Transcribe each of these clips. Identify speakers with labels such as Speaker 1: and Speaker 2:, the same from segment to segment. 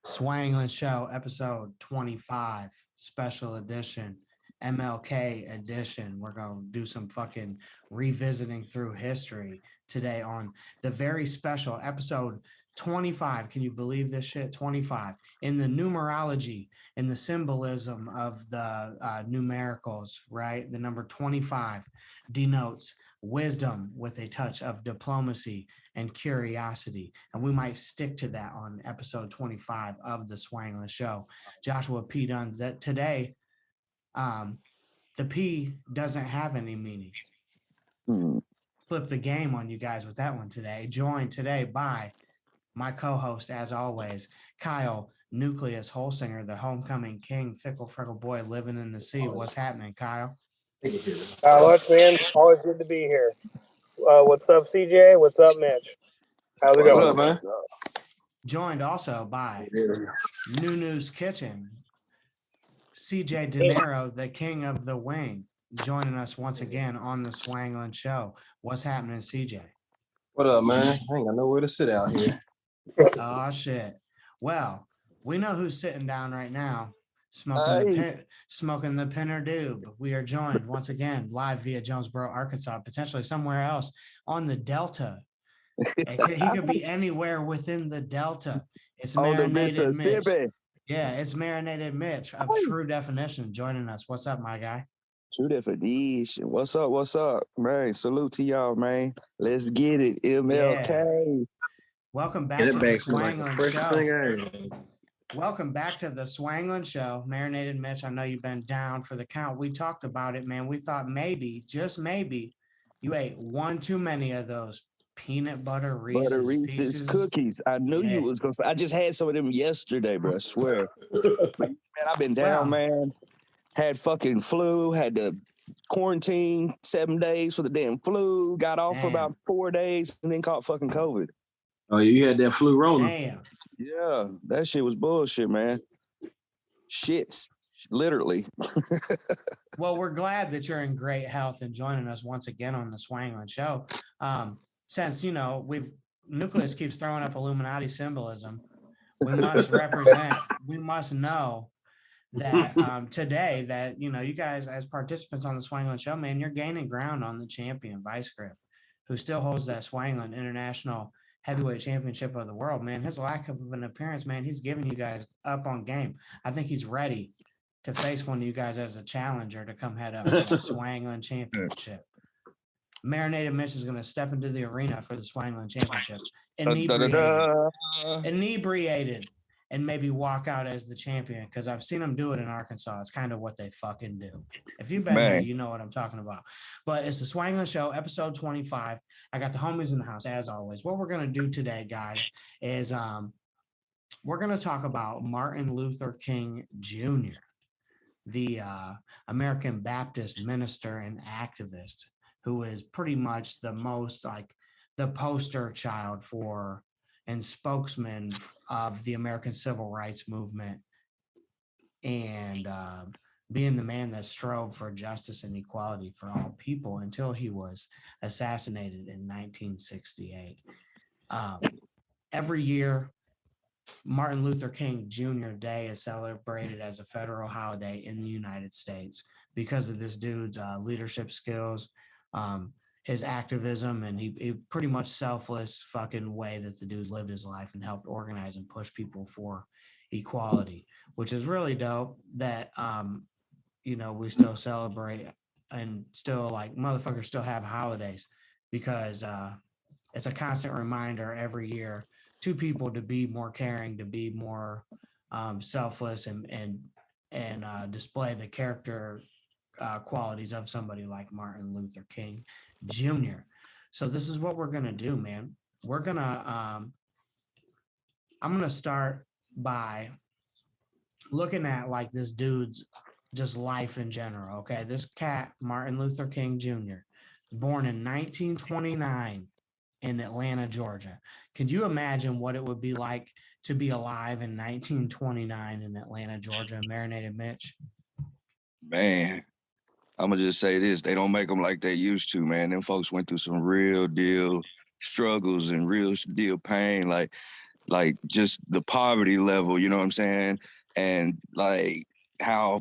Speaker 1: Swanglin Show, episode 25, special edition, MLK edition. We're going to do some fucking revisiting through history today on the very special episode 25. Can you believe this shit? 25. In the numerology, in the symbolism of the numericals, right? The number 25 denotes wisdom with a touch of diplomacy and curiosity. And we might stick to that on episode 25 of the Swanglin Show. Joshua P. Dunn, that today, the P doesn't have any meaning. Flip the game on you guys with that one today. Joined today by my co-host, as always, Kyle Newkleus, Holsinger, the homecoming king, fickle freckle boy living in the sea. What's happening, Kyle?
Speaker 2: Much, man. Always good to be here. What's up, CJ? What's up, Mitch? How's it going?
Speaker 3: What up, man?
Speaker 1: Joined also by Nunu's Kitchen, CJ Dinero, the king of the wing, joining us once again on the Swanglin Show. What's happening, CJ?
Speaker 3: What up, man? I ain't got nowhere to sit out here.
Speaker 1: Oh, shit. Well, we know who's sitting down right now, smoking the Pinner Doob. We are joined once again live via Jonesboro, Arkansas, potentially somewhere else on the Delta. He could be anywhere within the Delta. It's Marinated Mitch. Yeah, it's Marinated Mitch of True Definition joining us. What's up, my guy?
Speaker 4: True Definition. What's up? What's up, man? Salute to y'all, man. Let's get it, MLK.
Speaker 1: Yeah. Welcome back to the Swanglin Show. Welcome back to the Swanglin Show. Marinated Mitch, I know you've been down for the count. We talked about it, man. We thought maybe, just maybe, you ate one too many of those peanut butter Reese's pieces.
Speaker 4: Cookies. I knew you was going to say. I just had some of them yesterday, bro. I swear. Man, I've been down, man. Had fucking flu. Had to quarantine 7 days for the damn flu. Got off for about 4 days and then caught fucking COVID.
Speaker 3: Oh, you had that flu rolling.
Speaker 1: Damn.
Speaker 4: Yeah, that shit was bullshit, man. Shits, literally.
Speaker 1: Well, we're glad that you're in great health and joining us once again on the Swanglin Show. Since, you know, Newkleus keeps throwing up Illuminati symbolism, we must we must know that today that, you know, you guys as participants on the Swanglin Show, man, you're gaining ground on the champion, Vice Grip, who still holds that Swanglin International Heavyweight Championship of the world, man. His lack of an appearance, man, he's giving you guys up on game. I think he's ready to face one of you guys as a challenger to come head up for the Swanglin Championship. Marinated Mitch is going to step into the arena for the Swanglin Championship, inebriated, and maybe walk out as the champion, because I've seen him do it in Arkansas. It's kind of what they fucking do. If you've been there, you know what I'm talking about. But it's the Swanglin Show, episode 25. I got the homies in the house, as always. What we're going to do today, guys, is we're going to talk about Martin Luther King Jr., the American Baptist minister and activist, who is pretty much the most like the poster child for and spokesman of the American Civil Rights Movement, and being the man that strove for justice and equality for all people until he was assassinated in 1968. Every year, Martin Luther King Jr. Day is celebrated as a federal holiday in the United States because of this dude's leadership skills, his activism, and he pretty much selfless fucking way that the dude lived his life and helped organize and push people for equality, which is really dope that, you know, we still celebrate and still like motherfuckers still have holidays, because it's a constant reminder every year to people to be more caring, to be more selfless and display the character qualities of somebody like Martin Luther King Jr. So this is what we're gonna do, man. We're gonna I'm gonna start by looking at like this dude's just life in general. Okay, this cat, Martin Luther King Jr., born in 1929 in Atlanta, Georgia. Could you imagine what it would be like to be alive in 1929 in Atlanta, Georgia? Marinated Mitch?
Speaker 4: Man, I'm gonna just say this: they don't make them like they used to, man. Them folks went through some real deal struggles and real deal pain, like just the poverty level, you know what I'm saying? And like how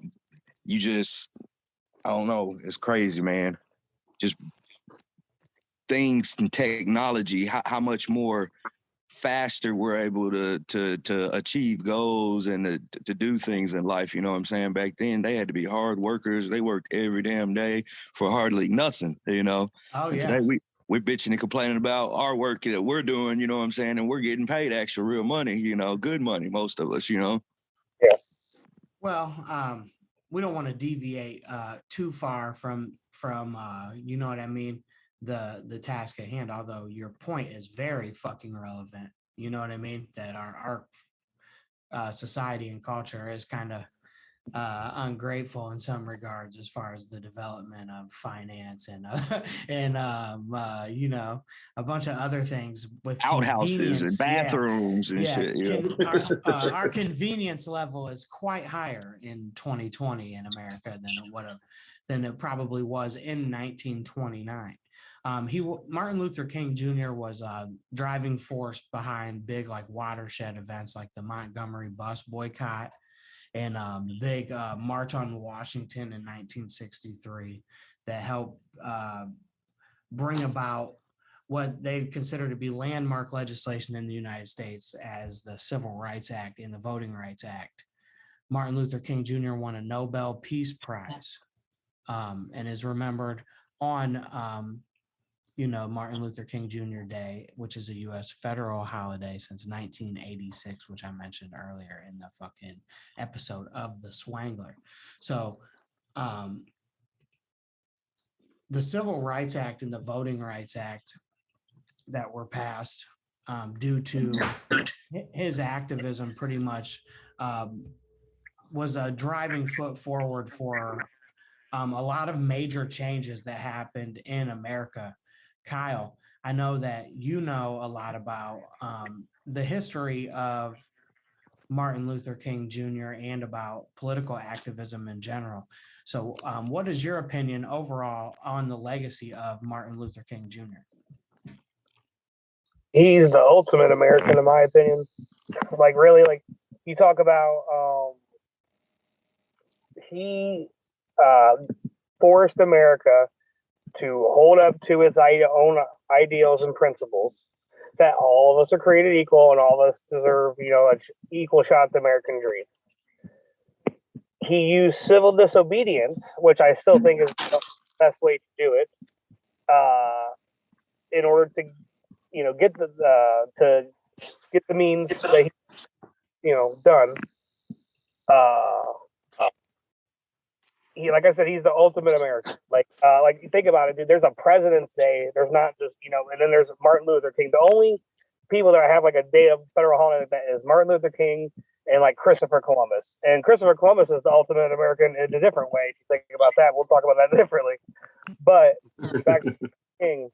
Speaker 4: you just, I don't know, it's crazy, man. Just things and technology, how much more faster we're able to achieve goals and to do things in life, you know what I'm saying? Back then they had to be hard workers. They worked every damn day for hardly nothing, you know.
Speaker 1: Oh
Speaker 4: And
Speaker 1: yeah.
Speaker 4: today we're bitching and complaining about our work that we're doing, you know what I'm saying? And we're getting paid actual real money, you know, good money, most of us, you know.
Speaker 1: Well, we don't want to deviate too far from you know what I mean, the task at hand, although your point is very fucking relevant. You know what I mean? That our society and culture is kind of ungrateful in some regards as far as the development of finance and you know, a bunch of other things with
Speaker 4: Outhouses and
Speaker 1: convenience.
Speaker 4: bathrooms and
Speaker 1: Yeah,
Speaker 4: shit, you know.
Speaker 1: our convenience level is quite higher in 2020 in America than it probably was in 1929. Martin Luther King Jr. was a driving force behind big like watershed events like the Montgomery bus boycott and the big March on Washington in 1963 that helped bring about what they consider to be landmark legislation in the United States as the Civil Rights Act and the Voting Rights Act. Martin Luther King Jr. won a Nobel Peace Prize and is remembered on you know, Martin Luther King Jr. Day, which is a U.S. federal holiday since 1986, which I mentioned earlier in the fucking episode of the Swangler. So the Civil Rights Act and the Voting Rights Act that were passed due to his activism pretty much was a driving foot forward for a lot of major changes that happened in America. Kyle, I know that you know a lot about the history of Martin Luther King Jr. and about political activism in general. So what is your opinion overall on the legacy of Martin Luther King Jr.?
Speaker 2: He's the ultimate American, in my opinion. Like, really, like, you talk about he forced America to hold up to its own ideals and principles, that all of us are created equal and all of us deserve, you know, an equal shot at the American dream. He used civil disobedience, which I still think is the best way to do it, in order to, you know, get the means that he, you know, done. He, like I said, he's the ultimate American. Like think about it, dude. There's a President's Day. There's not just, you know, and then there's Martin Luther King. The only people that have like a day of federal holiday that is Martin Luther King and like Christopher Columbus. And Christopher Columbus is the ultimate American in a different way. If you think about that, we'll talk about that differently. But back to King,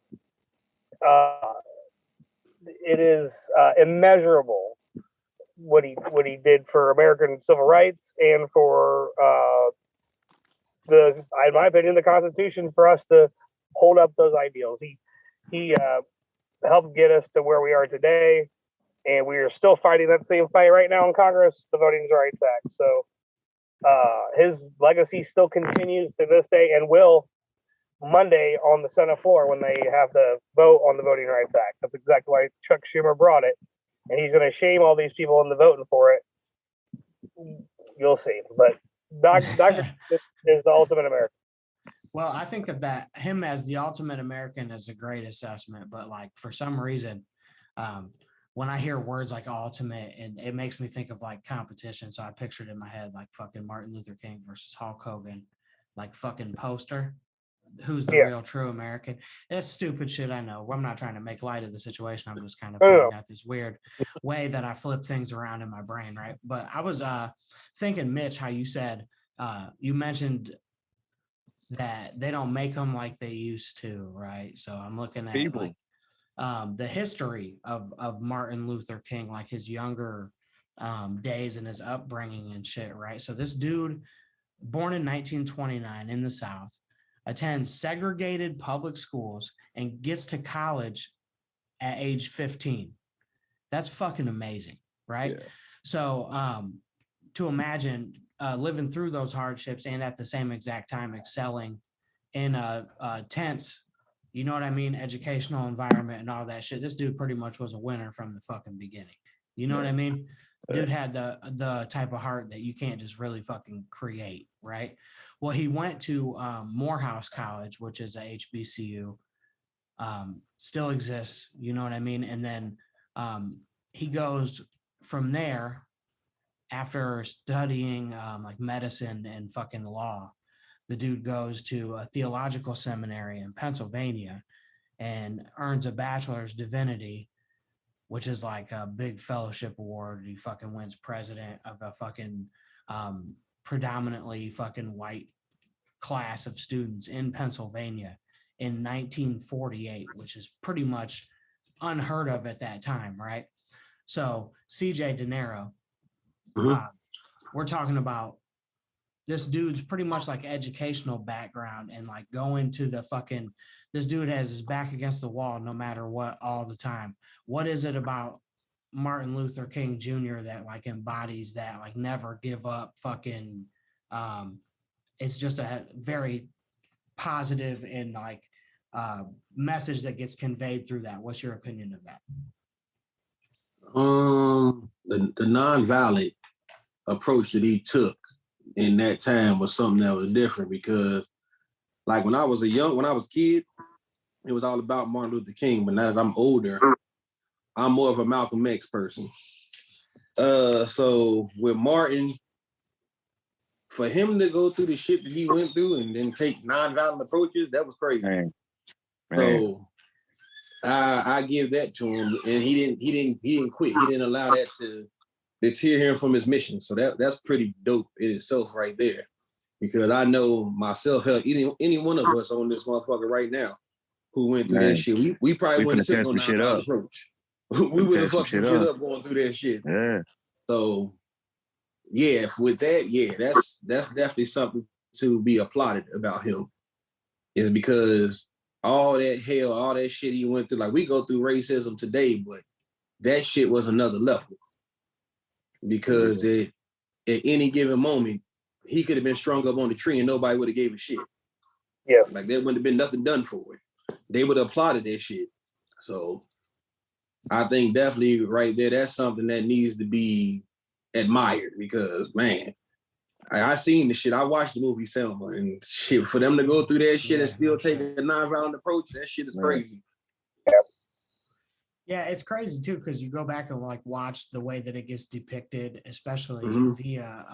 Speaker 2: it is immeasurable what he did for American civil rights and for in my opinion, the Constitution, for us to hold up those ideals. He helped get us to where we are today, and we are still fighting that same fight right now in Congress, the Voting Rights Act. So his legacy still continues to this day and will Monday on the Senate floor when they have to vote on the Voting Rights Act. That's exactly why Chuck Schumer brought it, and he's going to shame all these people into voting for it. You'll see, but Dr. is the ultimate American.
Speaker 1: Well, I think that him as the ultimate American is a great assessment, but like for some reason, when I hear words like ultimate, and it makes me think of like competition. So I pictured in my head like fucking Martin Luther King versus Hulk Hogan, like fucking poster. Who's the real true American? It's stupid shit, I know. I'm not trying to make light of the situation. I'm just kind of finding out this weird way that I flip things around in my brain, right? But I was thinking, Mitch, how you said, you mentioned that they don't make them like they used to, right? So I'm looking at
Speaker 4: People.
Speaker 1: like the history of Martin Luther King, like his younger days and his upbringing and shit, right? So this dude, born in 1929 in the South, attends segregated public schools and gets to college at age 15. That's fucking amazing, right?
Speaker 4: Yeah.
Speaker 1: So to imagine living through those hardships and at the same exact time excelling in a tense, you know what I mean, educational environment and all that shit. This dude pretty much was a winner from the fucking beginning. You know what I mean? Dude had the type of heart that you can't just really fucking create, right? Well, he went to Morehouse College, which is a HBCU, still exists, you know what I mean? And then he goes from there after studying like medicine and fucking law. The dude goes to a theological seminary in Pennsylvania and earns a bachelor's divinity, which is like a big fellowship award. He fucking wins president of a fucking predominantly fucking white class of students in Pennsylvania in 1948, which is pretty much unheard of at that time, right? So CJ Dinero, we're talking about this dude's pretty much like educational background and like going to the fucking, this dude has his back against the wall no matter what all the time. What is it about Martin Luther King Jr. that like embodies that like never give up fucking it's just a very positive and like message that gets conveyed through that. What's your opinion of that?
Speaker 3: The nonviolent approach that he took in that time was something that was different, because like when I was a kid, it was all about Martin Luther King. But now that I'm older, I'm more of a Malcolm X person. So with Martin, for him to go through the shit that he went through and then take nonviolent approaches, that was crazy. Man. So I give that to him, and he didn't quit. He didn't allow that to deter him from his mission. So that's pretty dope in itself right there. Because I know myself, hell, any one of us on this motherfucker right now who went through that shit, we probably wouldn't have took no nonviolent approach. We would have fucked some shit up going through that shit. Yeah. So yeah, with that, yeah, that's definitely something to be applauded about him. Is because all that hell, all that shit he went through, like we go through racism today, but that shit was another level. Because at any given moment, he could have been strung up on the tree and nobody would have gave a shit.
Speaker 2: Yeah.
Speaker 3: Like there wouldn't have been nothing done for it. They would have applauded that shit. So I think definitely right there, that's something that needs to be admired, because man, I seen the shit. I watched the movie Selma, and shit, for them to go through that shit and still take a nonviolent approach, that shit is crazy.
Speaker 1: Yeah, it's crazy too, because you go back and like watch the way that it gets depicted, especially via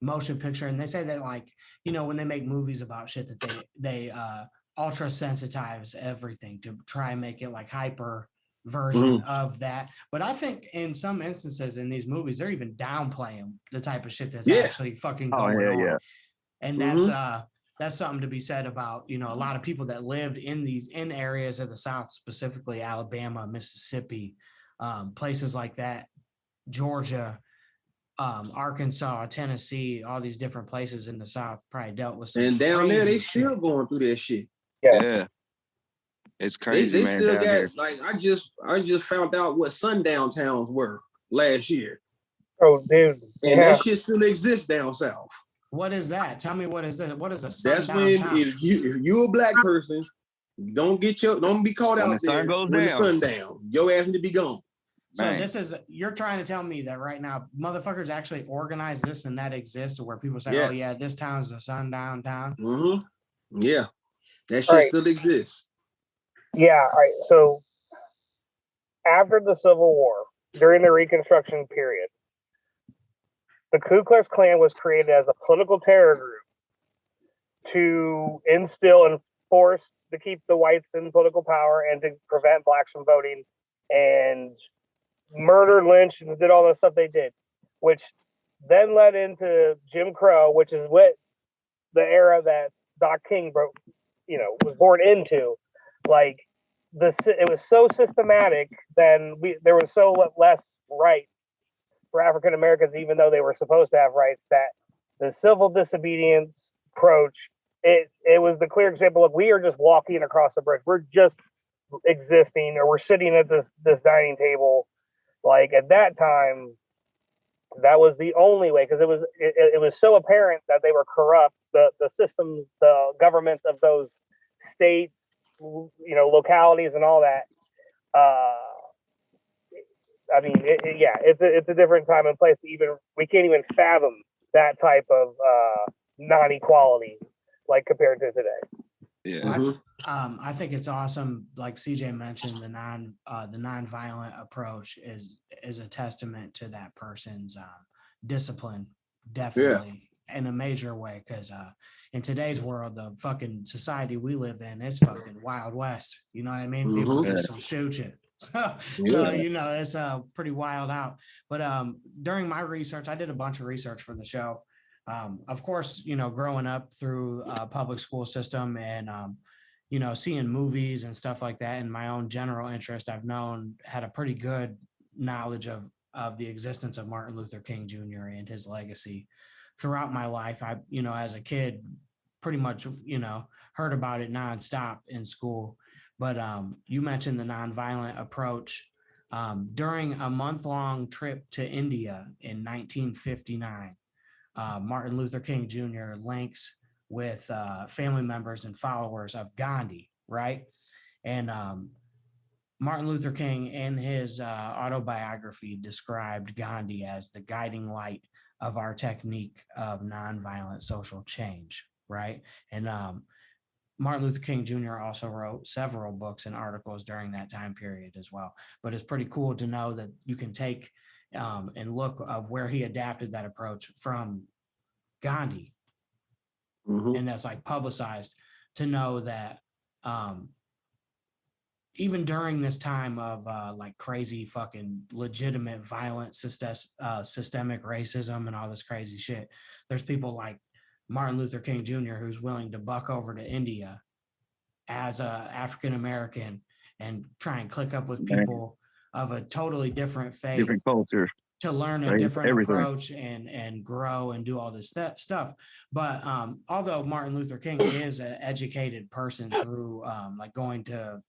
Speaker 1: motion picture. And they say that like, you know, when they make movies about shit that they ultra sensitize everything to try and make it like hyper version of that. But I think in some instances in these movies, they're even downplaying the type of shit that's actually fucking going on. Yeah. And that's something to be said about, you know, a lot of people that lived in areas of the South, specifically Alabama, Mississippi, places like that, Georgia, Arkansas, Tennessee, all these different places in the South probably dealt with some.
Speaker 3: And down there, they still going through that shit.
Speaker 4: Yeah. It's crazy,
Speaker 3: they
Speaker 4: man.
Speaker 3: Still
Speaker 4: got
Speaker 3: here. Like I just found out what sundown towns were last year.
Speaker 2: Oh, dude.
Speaker 3: And that shit still exists down south.
Speaker 1: What is that? Tell me, what is that? What is a sundown
Speaker 3: town? That's when if you a black person, don't be caught out there when the sun down. Your ass need to be gone.
Speaker 1: So you're trying to tell me that right now, motherfuckers actually organize this and that exists, where people say, oh yeah, this town's a sundown town.
Speaker 3: Yeah, that shit still exists.
Speaker 2: Yeah, all right. So after the Civil War, during the Reconstruction period, the Ku Klux Klan was created as a political terror group to instill and force to keep the whites in political power and to prevent blacks from voting, and murdered, lynched, and did all the stuff they did, which then led into Jim Crow, which is what the era that Doc King was born into. Like it was so systematic, then there was so less rights for African Americans, even though they were supposed to have rights, that the civil disobedience approach, it was the clear example of, we are just walking across the bridge. We're just existing, or we're sitting at this dining table. Like at that time, that was the only way, because it was so apparent that they were corrupt. The systems, the governments of those states, localities, and all that. I mean, it's a different time and place. We can't even fathom that type of non-equality, like compared to today.
Speaker 4: Yeah.
Speaker 1: I think it's awesome. Like CJ mentioned, the non-violent approach is a testament to that person's discipline, definitely, in a major way. Because in today's world, the fucking society we live in is fucking Wild West. You know what I mean? People just will shoot you. So it's pretty wild out. But during my research, I did a bunch of research for the show. Of course, growing up through a public school system and seeing movies and stuff like that, and my own general interest, I've had a pretty good knowledge of the existence of Martin Luther King Jr. and his legacy throughout my life. I, as a kid, pretty much, heard about it nonstop in school. But you mentioned the nonviolent approach. During a month-long trip to India in 1959, Martin Luther King Jr. links with family members and followers of Gandhi, right? And Martin Luther King, in his autobiography, described Gandhi as the guiding light of our technique of nonviolent social change, right? And Martin Luther King Jr. also wrote several books and articles during that time period as well. But it's pretty cool to know that you can take and look of where he adapted that approach from Gandhi. And that's like publicized, to know that even during this time of like crazy fucking legitimate violent systemic racism and all this crazy shit, there's people like Martin Luther King Jr. who's willing to buck over to India as a African American and try and click up with people of a totally different faith,
Speaker 4: different culture,
Speaker 1: to learn a different approach and grow and do all this stuff. But although Martin Luther King is an educated person through like going to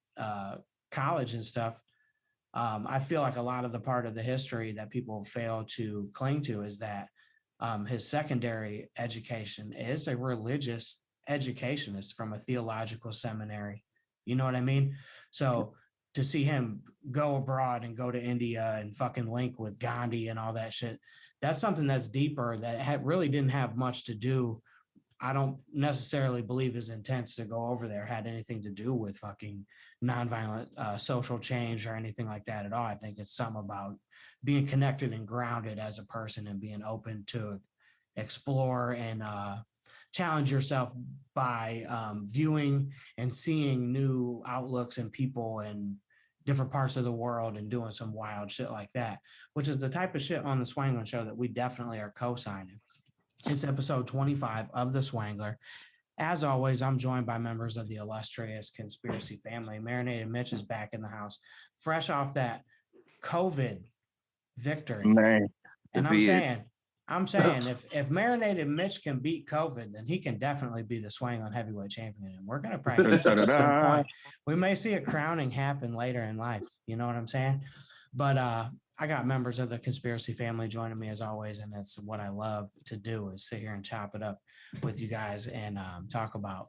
Speaker 1: college and stuff, I feel like a lot of the part of the history that people fail to cling to is that his secondary education is a religious education. It's from a theological seminary. You know what I mean? So to see him go abroad and go to India and fucking link with Gandhi and all that shit, that's something that's deeper, that really didn't have much to do. I don't necessarily believe his intents to go over there had anything to do with fucking nonviolent social change or anything like that at all. I think it's something about being connected and grounded as a person and being open to explore and challenge yourself by viewing and seeing new outlooks and people and different parts of the world and doing some wild shit like that, which is the type of shit on the Swanglin Show that we definitely are co-signing. It's episode 25 of The Swangler. As always, I'm joined by members of the illustrious conspiracy family. Marinated Mitch is back in the house, fresh off that COVID victory.
Speaker 4: Man,
Speaker 1: and I'm saying if Marinated Mitch can beat COVID, then he can definitely be the Swanglin heavyweight champion. And we're going to practice at some point. We may see a crowning happen later in life. You know what I'm saying? But I got members of the conspiracy family joining me as always, and that's what I love to do, is sit here and chop it up with you guys and talk about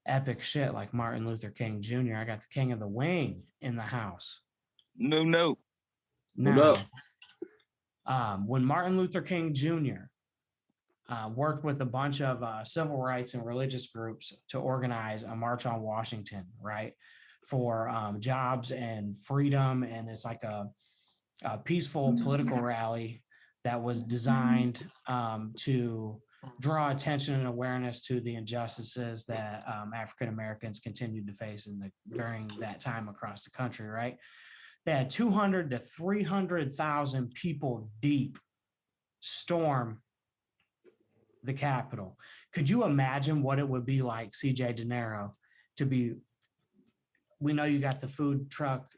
Speaker 1: epic shit like Martin Luther King Jr. I got the king of the wing in the house.
Speaker 4: No.
Speaker 1: Now, when Martin Luther King Jr. Worked with a bunch of civil rights and religious groups to organize a march on Washington, right, for jobs and freedom, and it's like a peaceful political rally that was designed to draw attention and awareness to the injustices that African Americans continued to face during that time across the country, right? They had 200 to 300,000 people deep storm the Capitol. Could you imagine what it would be like, CJ Dinero, to be, we know you got the food truck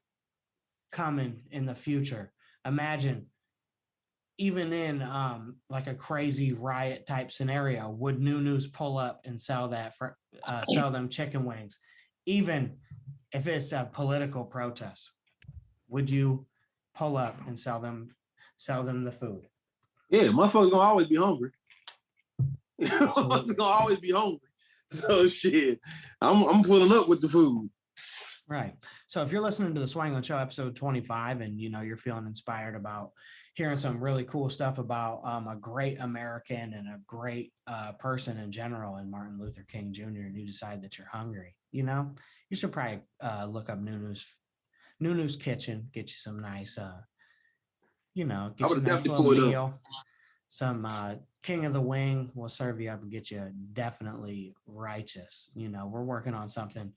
Speaker 1: coming in the future. Imagine, even in like a crazy riot type scenario, would News pull up and sell them chicken wings even if it's a political protest, would you pull up and sell them the food?
Speaker 3: Yeah, motherfuckers gonna always be hungry. Motherfuckers gonna always be hungry. So shit, I'm pulling up with the food.
Speaker 1: Right. So if you're listening to the Swanglin Show episode 25 and you're feeling inspired about hearing some really cool stuff about a great American and a great person in general and Martin Luther King Jr. and you decide that you're hungry, you should probably look up Nunu's Kitchen, get you some nice get you a nice little meal. Some King of the Wing will serve you up and get you definitely righteous. We're working on something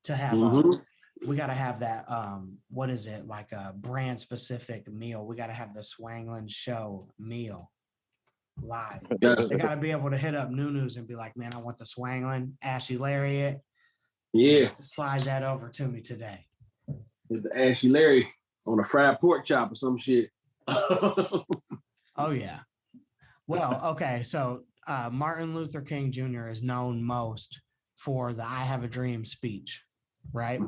Speaker 1: to have we got to have that what is it, like a brand specific meal. We got to have the Swanglin Show meal live. They got to be able to hit up Nunu's and be like, man, I want the Swanglin Ashy Lariat.
Speaker 3: Yeah,
Speaker 1: slide that over to me today.
Speaker 3: It's the Ashy Larry on a fried pork chop or some shit.
Speaker 1: Oh yeah. Well, okay, so Martin Luther King Jr. is known most for the I Have a Dream speech, right?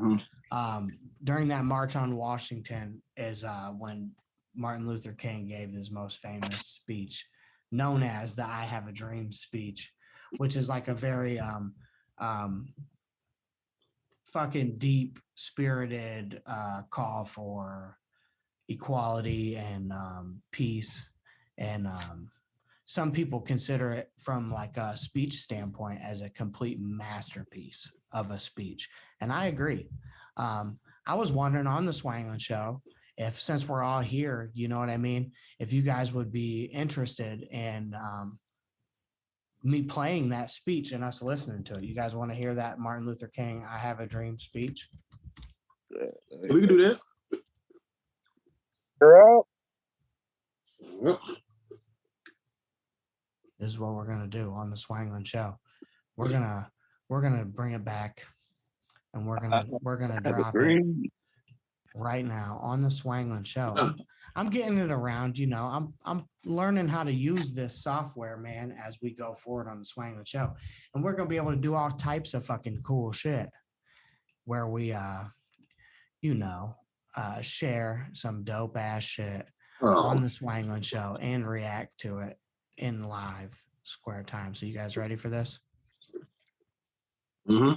Speaker 1: During that March on Washington is when Martin Luther King gave his most famous speech, known as the I Have a Dream speech, which is like a very fucking deep spirited call for equality and peace. And some people consider it from like a speech standpoint as a complete masterpiece of a speech. And I agree. I was wondering on the Swanglin Show, if since we're all here, you know what I mean, if you guys would be interested in me playing that speech and us listening to it. You guys want to hear that Martin Luther King I Have a Dream speech?
Speaker 3: We can do that.
Speaker 2: You're out.
Speaker 3: Yep.
Speaker 1: This is what we're gonna do on the Swanglin Show. We're gonna bring it back, and we're gonna drop it right now on the Swanglin Show. I'm getting it around. I'm learning how to use this software, man, as we go forward on the Swanglin Show, and we're gonna be able to do all types of fucking cool shit, where we share some dope ass shit on the Swanglin Show and react to it in live square time. So you guys ready for this?
Speaker 3: Mm-hmm.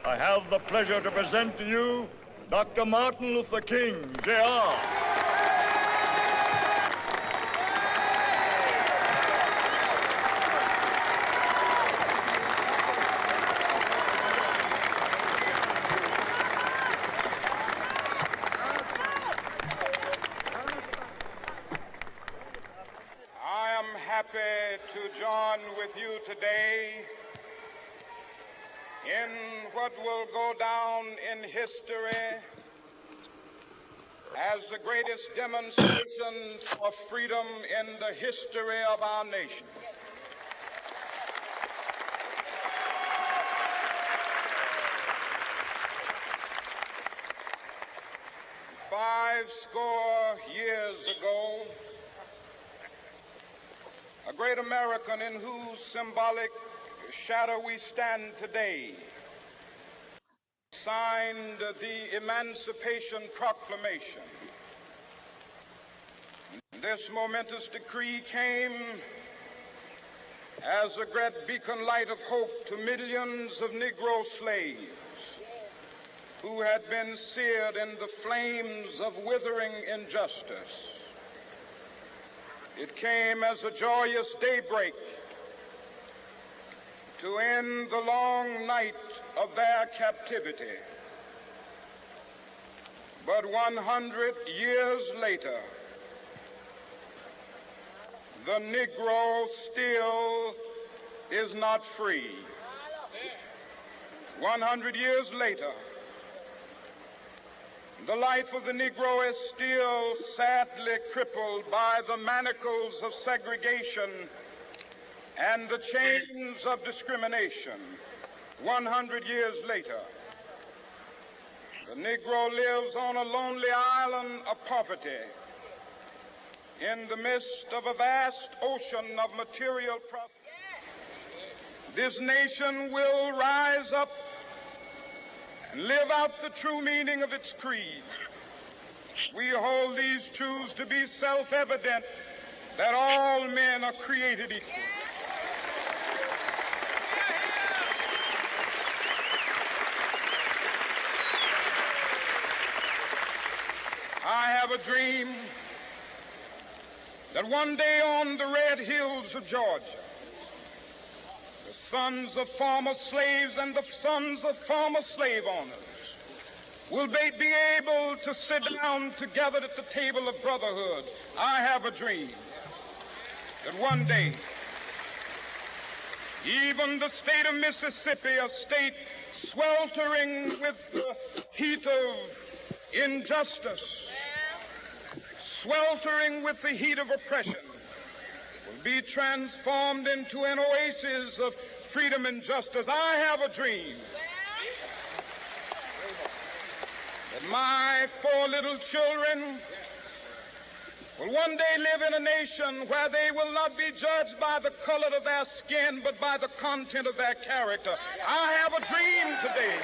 Speaker 5: I have the pleasure to present to you Dr. Martin Luther King, Jr.
Speaker 6: To join with you today in what will go down in history as the greatest demonstration for freedom in the history of our nation. Five score years ago, a great American in whose symbolic shadow we stand today signed the Emancipation Proclamation. This momentous decree came as a great beacon light of hope to millions of Negro slaves who had been seared in the flames of withering injustice. It came as a joyous daybreak to end the long night of their captivity. But 100 years later, the Negro still is not free. 100 years later, the life of the Negro is still sadly crippled by the manacles of segregation and the chains of discrimination. 100 years later, the Negro lives on a lonely island of poverty in the midst of a vast ocean of material prosperity. This nation will rise up and live out the true meaning of its creed. We hold these truths to be self-evident, that all men are created equal. I have a dream that one day on the red hills of Georgia, the sons of former slaves and the sons of former slave owners will be able to sit down together at the table of brotherhood. I have a dream that one day, even the state of Mississippi, a state sweltering with the heat of injustice, sweltering with the heat of oppression, will be transformed into an oasis of freedom and justice. I have a dream that my 4 little children will one day live in a nation where they will not be judged by the color of their skin, but by the content of their character. I have a dream today.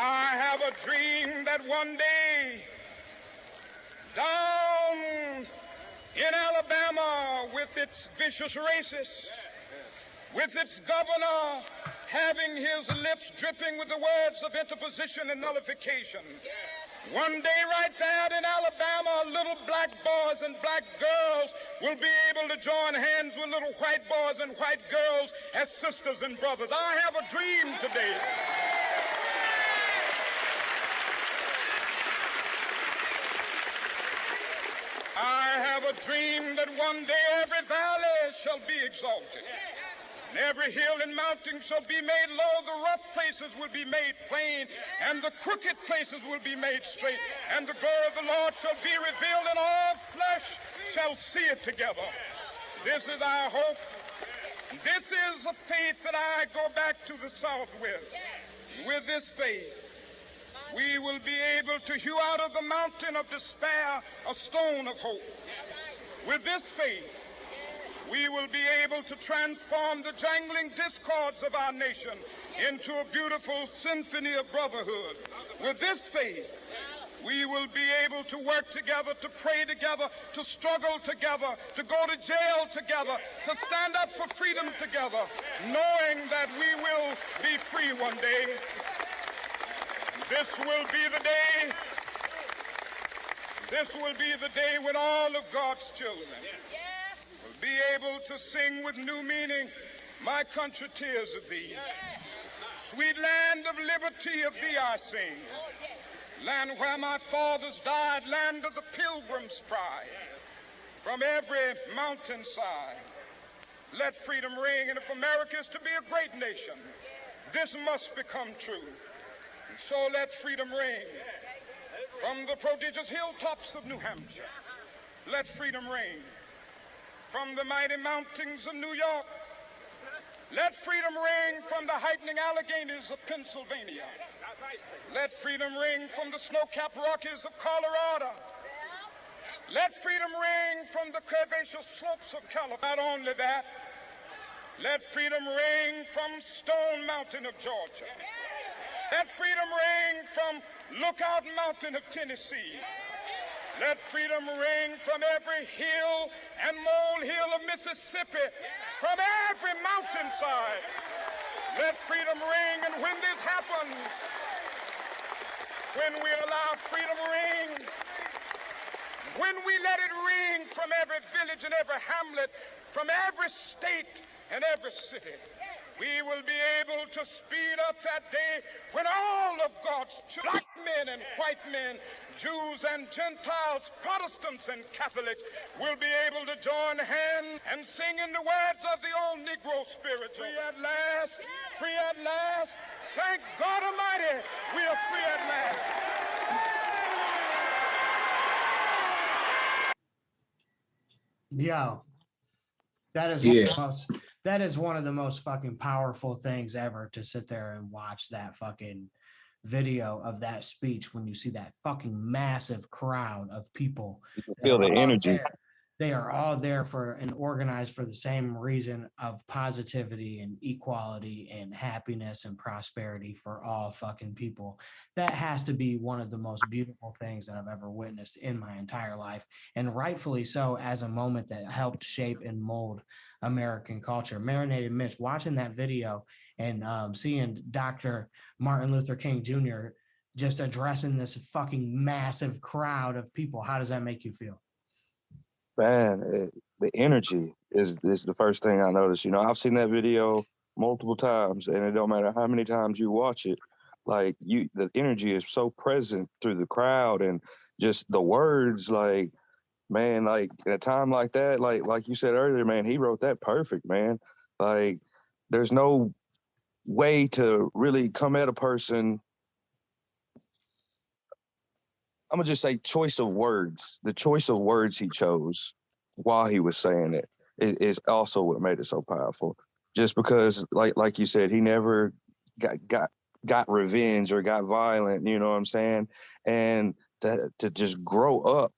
Speaker 6: I have a dream that one day, down in Alabama, with its vicious racists, with its governor having his lips dripping with the words of interposition and nullification, one day right there in Alabama, little black boys and black girls will be able to join hands with little white boys and white girls as sisters and brothers. I have a dream today. I have a dream that one day every valley shall be exalted, and every hill and mountain shall be made low. The rough places will be made plain, and the crooked places will be made straight. And the glory of the Lord shall be revealed, and all flesh shall see it together. This is our hope. This is a faith that I go back to the South with. With this faith, we will be able to hew out of the mountain of despair a stone of hope. With this faith, we will be able to transform the jangling discords of our nation into a beautiful symphony of brotherhood. With this faith, we will be able to work together, to pray together, to struggle together, to go to jail together, to stand up for freedom together, knowing that we will be free one day. This will be the day. This will be the day when all of God's children will be able to sing with new meaning, "My country, tears of thee. Sweet land of liberty, of thee I sing. Land where my fathers died, land of the pilgrim's pride. From every mountainside, let freedom ring. And if America is to be a great nation, this must become true. So let freedom ring from the prodigious hilltops of New Hampshire. Let freedom ring from the mighty mountains of New York. Let freedom ring from the heightening Alleghenies of Pennsylvania. Let freedom ring from the snow-capped Rockies of Colorado. Let freedom ring from the curvaceous slopes of California. Not only that, let freedom ring from Stone Mountain of Georgia. Let freedom ring from Lookout Mountain of Tennessee. Let freedom ring from every hill and molehill of Mississippi, from every mountainside. Let freedom ring, and when this happens, when we allow freedom ring, when we let it ring from every village and every hamlet, from every state and every city, we will be able to speed up that day when all of God's children, black men and white men, Jews and Gentiles, Protestants and Catholics, will be able to join hands and sing in the words of the old Negro spiritual. Free at last, free at last. Thank God Almighty, we are free at last.
Speaker 1: Yo, that is one of the most fucking powerful things ever, to sit there and watch that fucking video of that speech when you see that fucking massive crowd of people.
Speaker 4: You feel the energy.
Speaker 1: they are all there for and organized for the same reason of positivity and equality and happiness and prosperity for all fucking people. That has to be one of the most beautiful things that I've ever witnessed in my entire life, and rightfully so, as a moment that helped shape and mold American culture. Marinated Mitch, watching that video and seeing Dr. Martin Luther King Jr. just addressing this fucking massive crowd of people, how does that make you feel?
Speaker 4: Man, the energy is the first thing I noticed. You know, I've seen that video multiple times, and it don't matter how many times you watch it, like the energy is so present through the crowd and just the words. Like, man, like at a time like that, like you said earlier, man, he wrote that perfect, man. Like, there's no way to really come at a person. I'm gonna just say choice of words. The choice of words he chose while he was saying it is also what made it so powerful. Just because, like you said, he never got revenge or got violent. You know what I'm saying? And to just grow up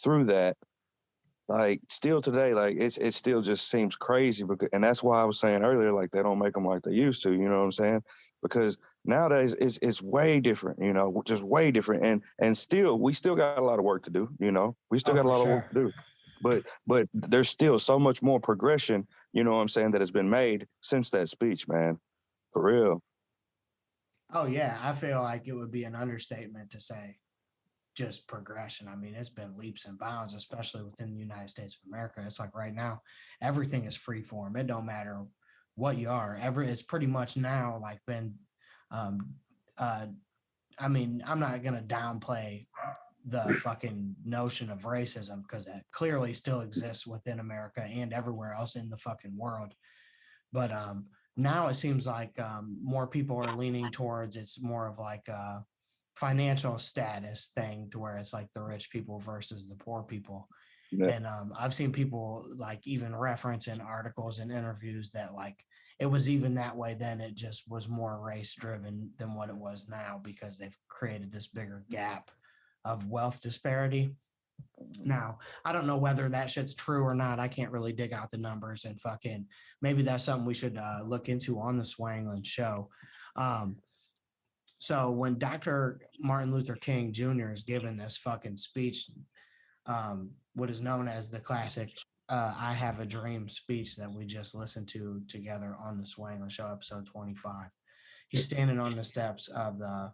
Speaker 4: through that, like still today, like it still just seems crazy. And that's why I was saying earlier, like they don't make them like they used to. You know what I'm saying? Because nowadays it's way different, you know, just way different. And still, we still got a lot of work to do, you know, we still got a lot of work to do. But there's still so much more progression, you know what I'm saying, that has been made since that speech, man. For real.
Speaker 1: Oh, yeah. I feel like it would be an understatement to say just progression. I mean, it's been leaps and bounds, especially within the United States of America. It's like right now, everything is free form. It don't matter what you are. It's pretty much now like been I mean, I'm not gonna downplay the fucking notion of racism because that clearly still exists within America and everywhere else in the fucking world. But now it seems like more people are leaning towards it's more of like a financial status thing to where it's like the rich people versus the poor people. Yeah. And I've seen people like even reference in articles and interviews that like it was even that way then. It just was more race driven than what it was now because they've created this bigger gap of wealth disparity. Now, I don't know whether that shit's true or not. I can't really dig out the numbers and fucking maybe that's something we should look into on the Swanglin Show. So when Dr. Martin Luther King Jr. is given this fucking speech, what is known as the classic I Have a Dream speech that we just listened to together on the Swanglin Show, episode 25. He's standing on the steps of the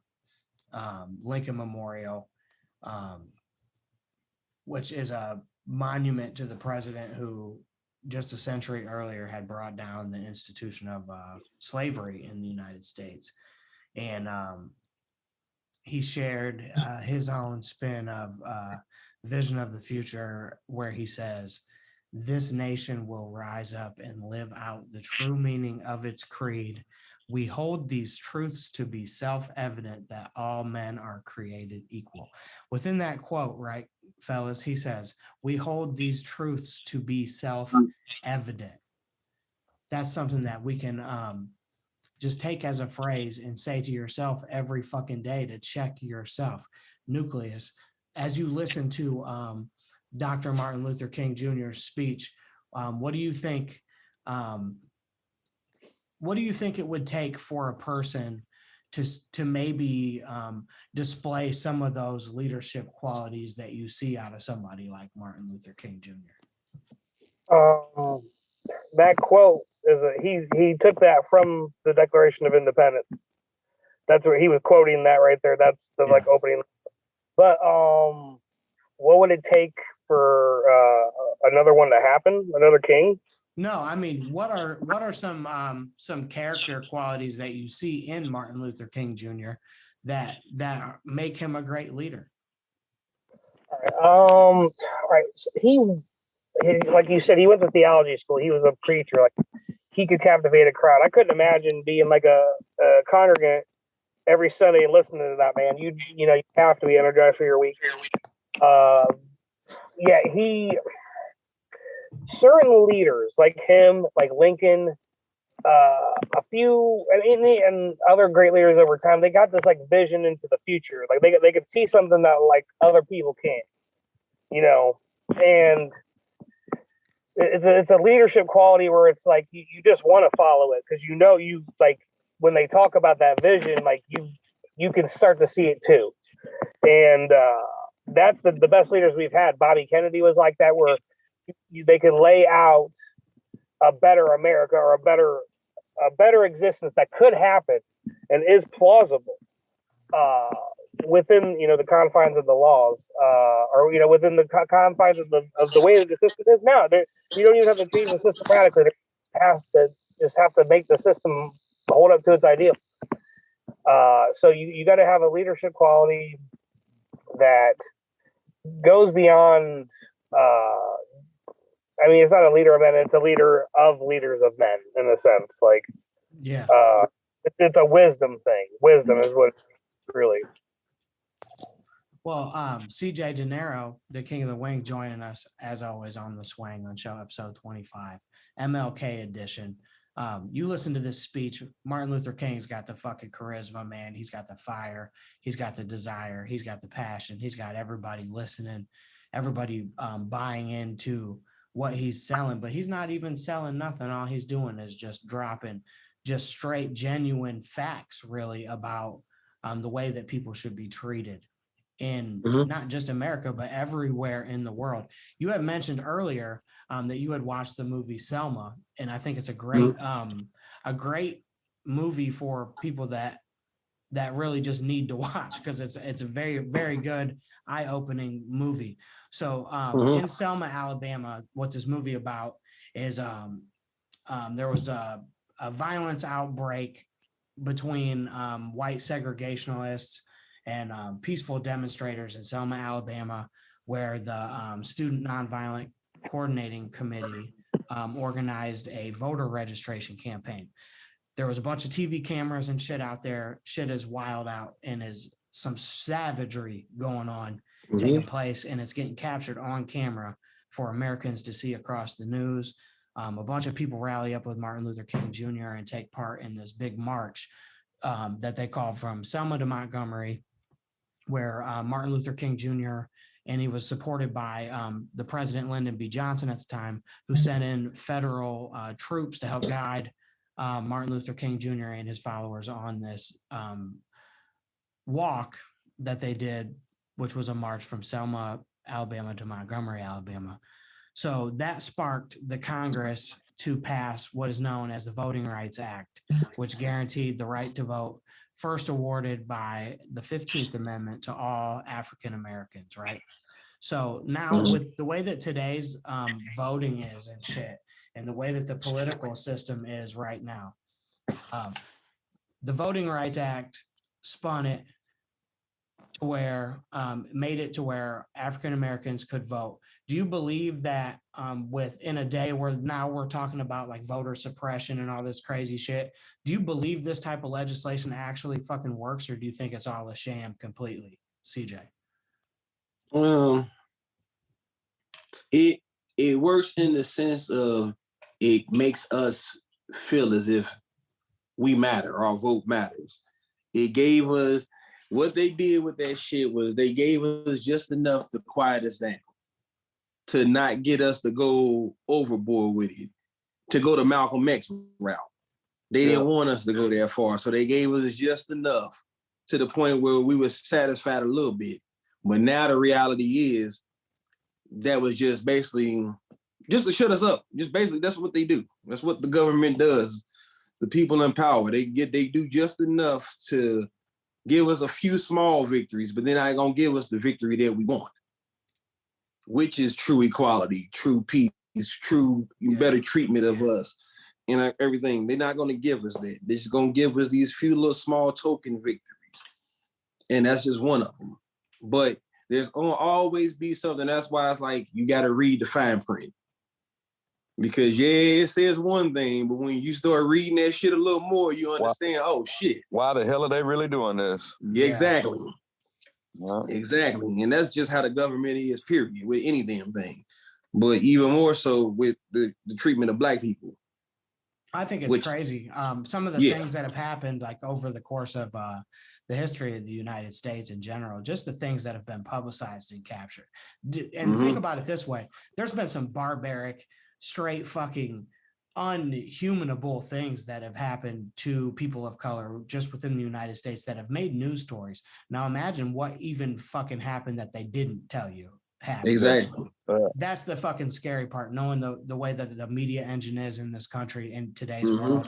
Speaker 1: Lincoln Memorial, which is a monument to the president who just a century earlier had brought down the institution of slavery in the United States. And he shared his own spin of vision of the future where he says, "This nation will rise up and live out the true meaning of its creed. We hold these truths to be self-evident that all men are created equal." Within that quote, right, fellas, he says, we hold these truths to be self-evident. That's something that we can just take as a phrase and say to yourself every fucking day to check yourself. Newkleus, as you listen to Dr. Martin Luther King Jr.'s speech, what do you think it would take for a person to maybe display some of those leadership qualities that you see out of somebody like Martin Luther King Jr.?
Speaker 2: That quote is he took that from the Declaration of Independence. That's where he was quoting that right there. That's the like opening. But what would it take for another one to happen? Another king?
Speaker 1: No, I mean, what are some character qualities that you see in Martin Luther King Jr. that make him a great leader?
Speaker 2: All right. So he, like you said, he went to theology school. He was a preacher. Like he could captivate a crowd. I couldn't imagine being like a congregant every Sunday and listening to that man. You know, you have to be energized for your week. Yeah, certain leaders like him, like Lincoln, a few, and other great leaders over time, they got this like vision into the future. Like they could see something that like other people can't, you know. And it's a leadership quality where it's like you just want to follow it because you like when they talk about that vision, like you can start to see it too. And that's the best leaders we've had. Bobby Kennedy was like that, where they can lay out a better America or a better existence that could happen and is plausible within the confines of the laws, or within the confines of the way that the system is now. You don't even have to change the system radically. They just have to make the system hold up to its ideals. So you got to have a leadership quality that goes beyond. I mean, it's not a leader of men; it's a leader of leaders of men, in a sense. Like,
Speaker 1: yeah,
Speaker 2: it's a wisdom thing. Wisdom is what it's really.
Speaker 1: Well, CJ Dinero, the King of the Wing, joining us as always on the Swanglin Show, episode 25, MLK edition. You listen to this speech. Martin Luther King's got the fucking charisma, man. He's got the fire. He's got the desire. He's got the passion. He's got everybody listening, everybody buying into what he's selling. But he's not even selling nothing. All he's doing is just dropping just straight, genuine facts, really, about the way that people should be treated in not just America, but everywhere in the world. You had mentioned earlier that you had watched the movie Selma, and I think it's a great movie for people that really just need to watch, because it's a very, very good, eye-opening movie. So in Selma, Alabama, what this movie about is there was a violence outbreak between white segregationists and peaceful demonstrators in Selma, Alabama, where the Student Nonviolent Coordinating Committee organized a voter registration campaign. There was a bunch of TV cameras and shit out there. Shit is wild out, and is some savagery going on, taking place, and it's getting captured on camera for Americans to see across the news. A bunch of people rally up with Martin Luther King Jr. and take part in this big march that they call from Selma to Montgomery, where Martin Luther King Jr. and he was supported by the President Lyndon B. Johnson at the time, who sent in federal troops to help guide Martin Luther King Jr. and his followers on this walk that they did, which was a march from Selma, Alabama to Montgomery, Alabama. So that sparked the Congress to pass what is known as the Voting Rights Act, which guaranteed the right to vote, first awarded by the 15th Amendment to all African Americans, right? So now with the way that today's voting is and shit, and the way that the political system is right now, the Voting Rights Act spun it to where, made it to where African Americans could vote. Do you believe that within a day where now we're talking about like voter suppression and all this crazy shit, do you believe this type of legislation actually fucking works, or do you think it's all a sham completely, CJ?
Speaker 3: It works in the sense of it makes us feel as if we matter, our vote matters. It gave us, what they did with that shit was they gave us just enough to quiet us down, to not get us to go overboard with it, to go the Malcolm X route. They didn't want us to go that far, so they gave us just enough to the point where we were satisfied a little bit. But now the reality is that was just basically just to shut us up. Just basically, that's what they do. That's what the government does. The people in power, they do just enough to give us a few small victories, but they're not gonna give us the victory that we want, which is true equality, true peace, true better treatment of us, and everything. They're not gonna give us that. They're just gonna give us these few little small token victories, and that's just one of them. But there's gonna always be something. That's why it's like you gotta read the fine print. Because it says one thing, but when you start reading that shit a little more, you understand, oh shit.
Speaker 4: Why the hell are they really doing this?
Speaker 3: Yeah, exactly. Exactly. And that's just how the government is, period, with any damn thing. But even more so with the treatment of Black people.
Speaker 1: I think it's crazy. Some of the things that have happened, like over the course of the history of the United States in general, just the things that have been publicized and captured. And think about it this way: there's been some barbaric straight fucking unhumanable things that have happened to people of color just within the United States that have made news stories. Now imagine what even fucking happened that they didn't tell you happened.
Speaker 3: Exactly.
Speaker 1: That's the fucking scary part, knowing the way that the media engine is in this country in today's world,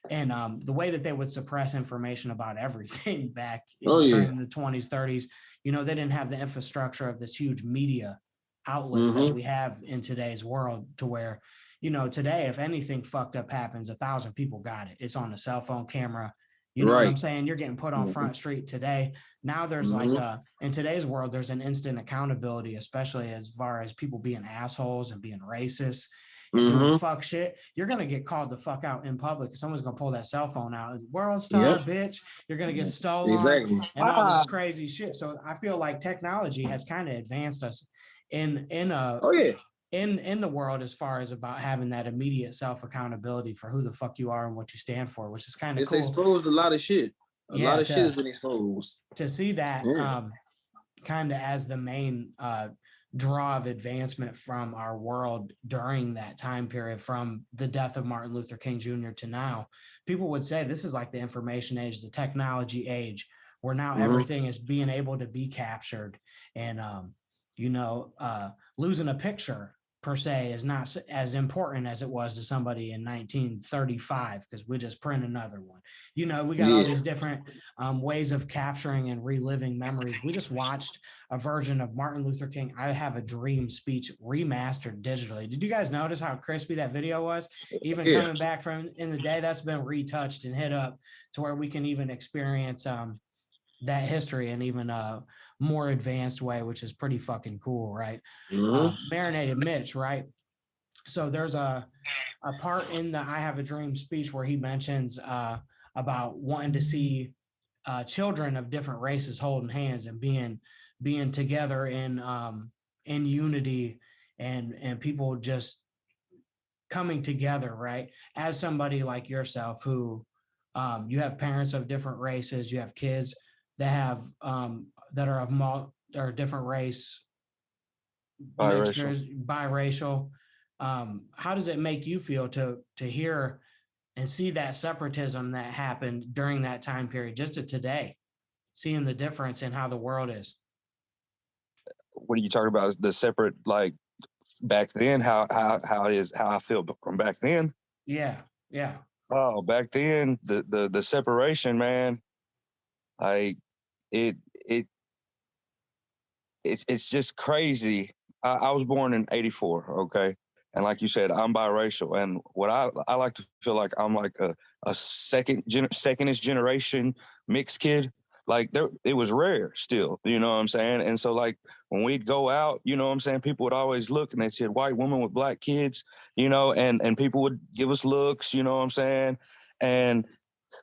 Speaker 1: and the way that they would suppress information about everything back during the 20s, 30s. You know, they didn't have the infrastructure of this huge media outlets that we have in today's world, to where, you know, today, if anything fucked up happens, 1,000 people got it. It's on a cell phone camera. You know what I'm saying? You're getting put on Front Street today. Now there's like in today's world, there's an instant accountability, especially as far as people being assholes and being racist and doing fuck shit. You're gonna get called the fuck out in public. Someone's gonna pull that cell phone out. World star, bitch. You're gonna get stolen and all this crazy shit. So I feel like technology has kind of advanced us in the world as far as about having that immediate self accountability for who the fuck you are and what you stand for, which is kind of cool.
Speaker 3: It's exposed a lot of shit. A lot of shit has been exposed.
Speaker 1: To see that kind of as the main draw of advancement from our world during that time period, from the death of Martin Luther King Jr. to now, people would say this is like the information age, the technology age, where now everything is being able to be captured. And you know, losing a picture per se is not as important as it was to somebody in 1935, because we just print another one. You know, we got all these different ways of capturing and reliving memories. We just watched a version of Martin Luther King I Have a Dream speech remastered digitally. Did you guys notice how crispy that video was? Even coming back from in the day, that's been retouched and hit up to where we can even experience that history in even a more advanced way, which is pretty fucking cool, right? Marinated Mitch, right? So there's a part in the I Have a Dream speech where he mentions about wanting to see children of different races holding hands and being together in unity, and people just coming together, right? As somebody like yourself, who you have parents of different races, you have kids that have that are of different race, biracial. How does it make you feel to hear and see that separatism that happened during that time period, just to today, seeing the difference in how the world is?
Speaker 4: What are you talking about? The separate, like back then? How I feel from back then?
Speaker 1: Yeah.
Speaker 4: Oh, back then the separation, man. Like it's just crazy. I was born in '84, okay, and like you said, I'm biracial, and what I like to feel like I'm like a second generation mixed kid. Like it was rare still, you know what I'm saying? And so like when we'd go out, you know what I'm saying, people would always look and they'd say white woman with black kids, you know, and people would give us looks, you know what I'm saying, and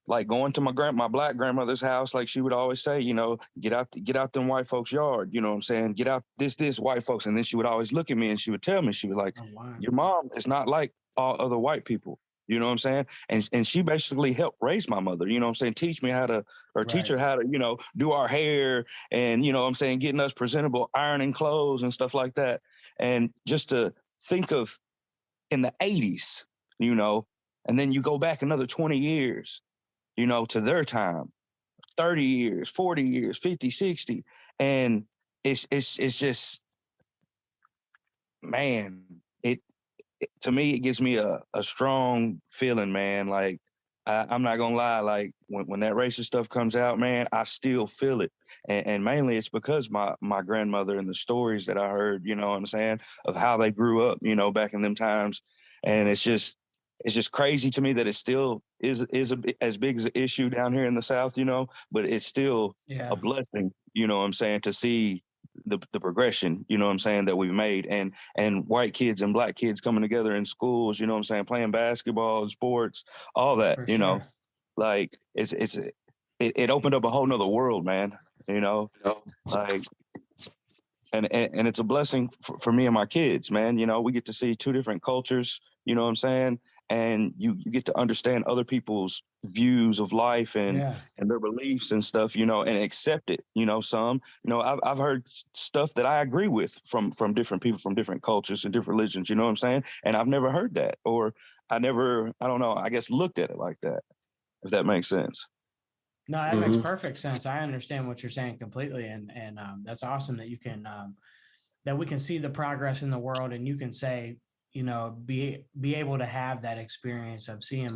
Speaker 4: like going to my black grandmother's house, like she would always say, you know, get out them white folks' yard, you know what I'm saying? Get out this white folks. And then she would always look at me and she would tell me, she was like, your mom is not like all other white people, you know what I'm saying? And she basically helped raise my mother, you know what I'm saying? Teach me how to, or teach her how to, you know, do our hair and, you know what I'm saying, getting us presentable, ironing clothes and stuff like that. And just to think of in the 80s, you know, and then you go back another 20 years, you know, to their time, 30 years, 40 years, 50, 60. And it's just, man, it to me, it gives me a strong feeling, man. Like, I'm not gonna lie, like when that racist stuff comes out, man, I still feel it. And mainly it's because my grandmother and the stories that I heard, you know what I'm saying, of how they grew up, you know, back in them times. And it's just crazy to me that it still is as big as an issue down here in the South, you know, but it's still a blessing, you know what I'm saying, to see the progression, you know what I'm saying, that we've made, and white kids and black kids coming together in schools, you know what I'm saying, playing basketball, sports, all that, you know, like it opened up a whole nother world, man, you know, like, and it's a blessing for me and my kids, man. You know, we get to see two different cultures, you know what I'm saying? and you get to understand other people's views of life and their beliefs and stuff, you know, and accept it. You know, I've heard stuff that I agree with from different people from different cultures and different religions, you know what I'm saying? And I've never heard that, or I don't know, I guess looked at it like that, if that makes sense.
Speaker 1: No, that makes perfect sense. I understand what you're saying completely. And that's awesome that you can, that we can see the progress in the world, and you can say, you know, be able to have that experience of seeing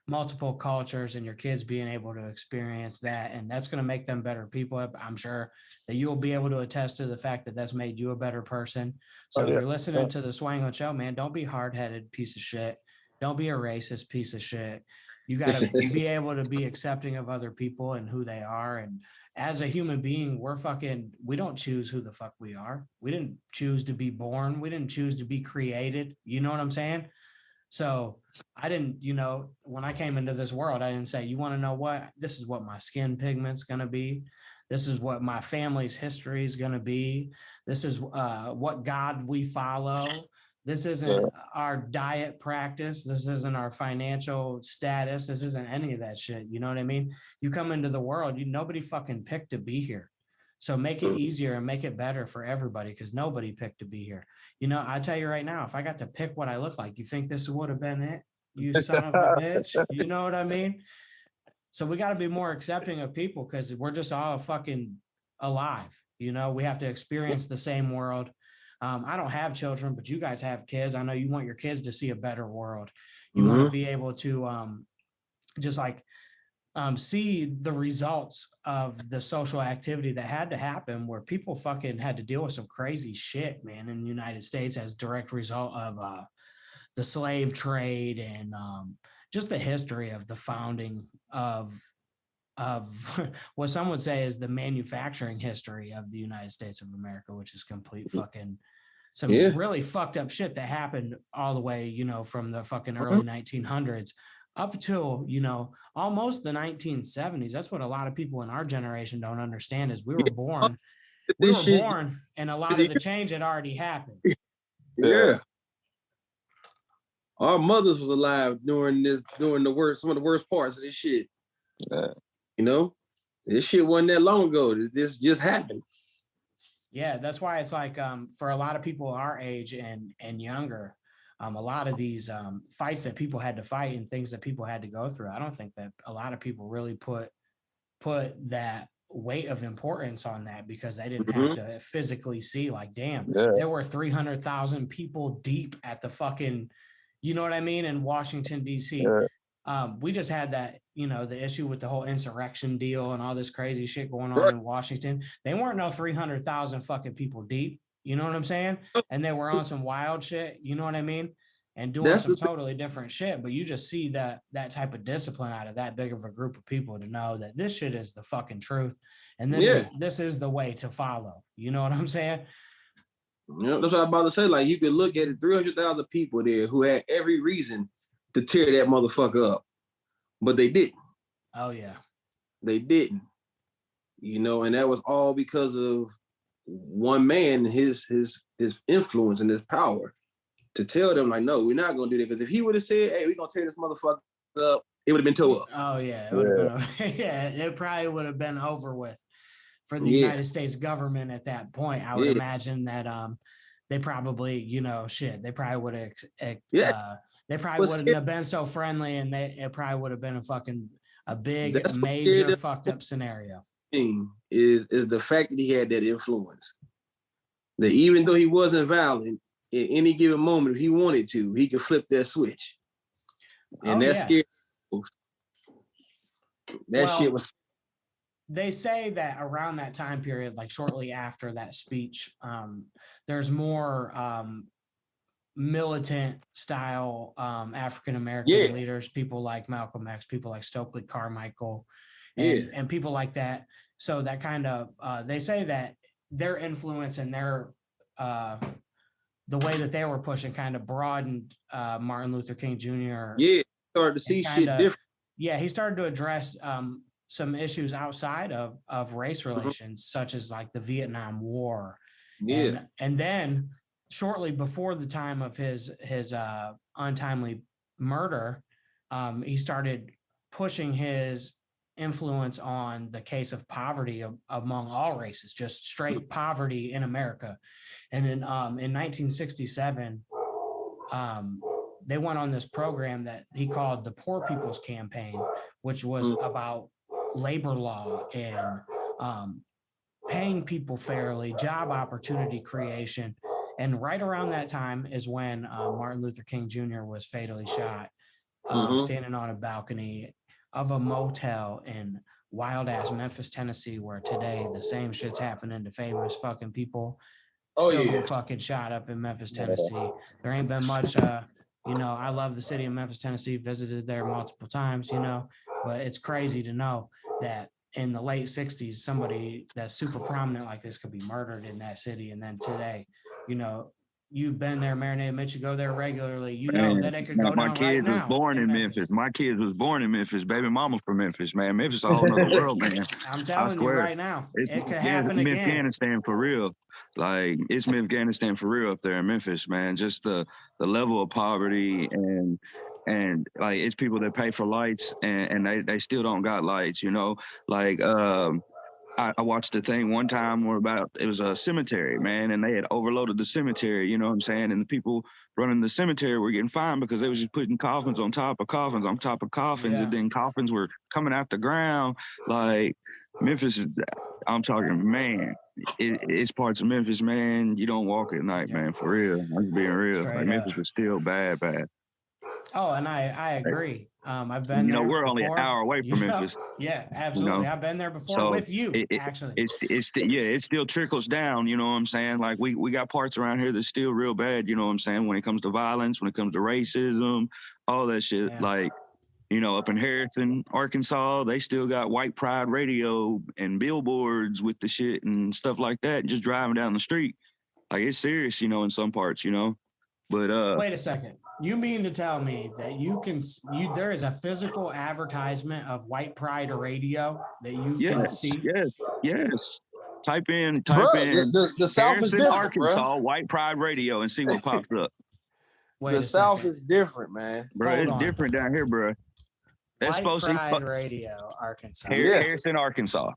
Speaker 1: multiple cultures, and your kids being able to experience that. And that's going to make them better people. I'm sure that you'll be able to attest to the fact that that's made you a better person. So if you're listening to the Swanglin Show, man, don't be hard-headed piece of shit. Don't be a racist piece of shit. You got to be able to be accepting of other people and who they are. And as a human being, we don't choose who the fuck we are. We didn't choose to be born. We didn't choose to be created. You know what I'm saying? So I didn't, you know, when I came into this world, I didn't say, you want to know what? This is what my skin pigment's going to be. This is what my family's history is going to be. This is what God we follow. This isn't our diet practice. This isn't our financial status. This isn't any of that shit. You know what I mean? You come into the world, nobody fucking picked to be here. So make it easier and make it better for everybody, because nobody picked to be here. You know, I tell you right now, if I got to pick what I look like, you think this would have been it? You son of a bitch. You know what I mean? So we got to be more accepting of people, because we're just all fucking alive. You know, we have to experience the same world. I don't have children, but you guys have kids. I know you want your kids to see a better world. You want to be able to just like see the results of the social activity that had to happen, where people fucking had to deal with some crazy shit, man, in the United States as direct result of the slave trade and just the history of the founding of what some would say is the manufacturing history of the United States of America, which is complete fucking really fucked up shit that happened all the way, you know, from the fucking early 1900s up till, you know, almost the 1970s. That's what a lot of people in our generation don't understand, is we were born and a lot of the change had already happened.
Speaker 3: Yeah. Our mothers was alive during some of the worst parts of this shit. You know, this shit wasn't that long ago. This just happened.
Speaker 1: Yeah, that's why it's like for a lot of people our age and younger, a lot of these fights that people had to fight and things that people had to go through, I don't think that a lot of people really put that weight of importance on that, because they didn't have to physically see, like, damn, there were 300,000 people deep at the fucking, you know what I mean, in Washington, D.C. We just had that, you know, the issue with the whole insurrection deal and all this crazy shit going on in Washington. They weren't no 300,000 fucking people deep. You know what I'm saying? And they were on some wild shit. You know what I mean? And doing some totally different shit. But you just see that type of discipline out of that big of a group of people to know that this shit is the fucking truth. And then this is the way to follow. You know what I'm saying?
Speaker 3: Yeah, that's what I'm about to say. Like, you could look at it, 300,000 people there who had every reason to tear that motherfucker up, but they didn't.
Speaker 1: Oh yeah,
Speaker 3: they didn't. You know, and that was all because of one man, his influence and his power to tell them, like, no, we're not gonna do that. Because if he would have said, "Hey, we're gonna tear this motherfucker up," it would have been tore up.
Speaker 1: Oh yeah, it would have been. Yeah, it probably would have been over with for the United States government at that point. I would imagine that they probably, you know, shit, they probably would have. They probably wouldn't have been so friendly, and it probably would have been a big major fucked up scenario.
Speaker 3: Is the fact that he had that influence. That even though he wasn't violent, at any given moment, if he wanted to, he could flip that switch. And that's scary. Shit was.
Speaker 1: They say that around that time period, like shortly after that speech, there's more militant style African-American leaders, people like Malcolm X, people like Stokely Carmichael, and people like that. So that kind of, they say that their influence and their, the way that they were pushing kind of broadened Martin Luther King Jr.
Speaker 3: Yeah, started to see shit different.
Speaker 1: Yeah, he started to address some issues outside of race relations, such as like the Vietnam War. And then shortly before the time of his untimely murder, he started pushing his influence on the case of poverty among all races, just straight poverty in America. And then in 1967, they went on this program that he called the Poor People's Campaign, which was about labor law and paying people fairly, job opportunity creation. And right around that time is when Martin Luther King Jr. was fatally shot, standing on a balcony of a motel in wild ass Memphis, Tennessee, where today the same shit's happening to famous fucking people. Still get fucking shot up in Memphis, Tennessee. There ain't been much, you know, I love the city of Memphis, Tennessee, visited there multiple times, you know, but it's crazy to know that in the late 60s, somebody that's super prominent like this could be murdered in that city. And then today, you know, you've been there, Marinated Mitch, you go there regularly, you know that it could go down right now.
Speaker 4: My kids was born in Memphis. My kids was born in Memphis. Baby mama from Memphis, man. Memphis is a whole nother world, man.
Speaker 1: I'm telling you right now, it could happen again.
Speaker 4: Afghanistan for real. Like, it's Afghanistan for real up there in Memphis, man. Just the level of poverty and like, it's people that pay for lights and they still don't got lights, you know? Like, I watched the thing one time it was a cemetery, man, and they had overloaded the cemetery, you know what I'm saying? And the people running the cemetery were getting fined because they was just putting coffins on top of coffins on top of coffins, and then coffins were coming out the ground. Like, Memphis is, I'm talking, man, it's parts of Memphis, man, you don't walk at night, man, for real. I'm being real. Like, Memphis is still bad.
Speaker 1: Oh, and I agree. I've been there.
Speaker 4: We're
Speaker 1: before.
Speaker 4: only an hour away from Memphis.
Speaker 1: Yeah, absolutely. You know? I've been there before with you, actually.
Speaker 4: It still trickles down, you know what I'm saying? Like, we got parts around here that's still real bad, you know what I'm saying? When it comes to violence, when it comes to racism, all that shit. Yeah. Like, you know, up in Harrison, Arkansas, they still got white pride radio and billboards with the shit and stuff like that, just driving down the street. Like, it's serious, you know, in some parts, you know? But
Speaker 1: wait a second. You mean to tell me that there is a physical advertisement of white pride radio that you can see?
Speaker 4: Yes. Type in
Speaker 3: the South is different,
Speaker 4: Arkansas,
Speaker 3: bro.
Speaker 4: white pride radio, and see what pops up.
Speaker 3: The South is different, man.
Speaker 4: Bro, it's different down here, bro.
Speaker 1: That's supposed to radio, Arkansas.
Speaker 4: Harrison, Arkansas.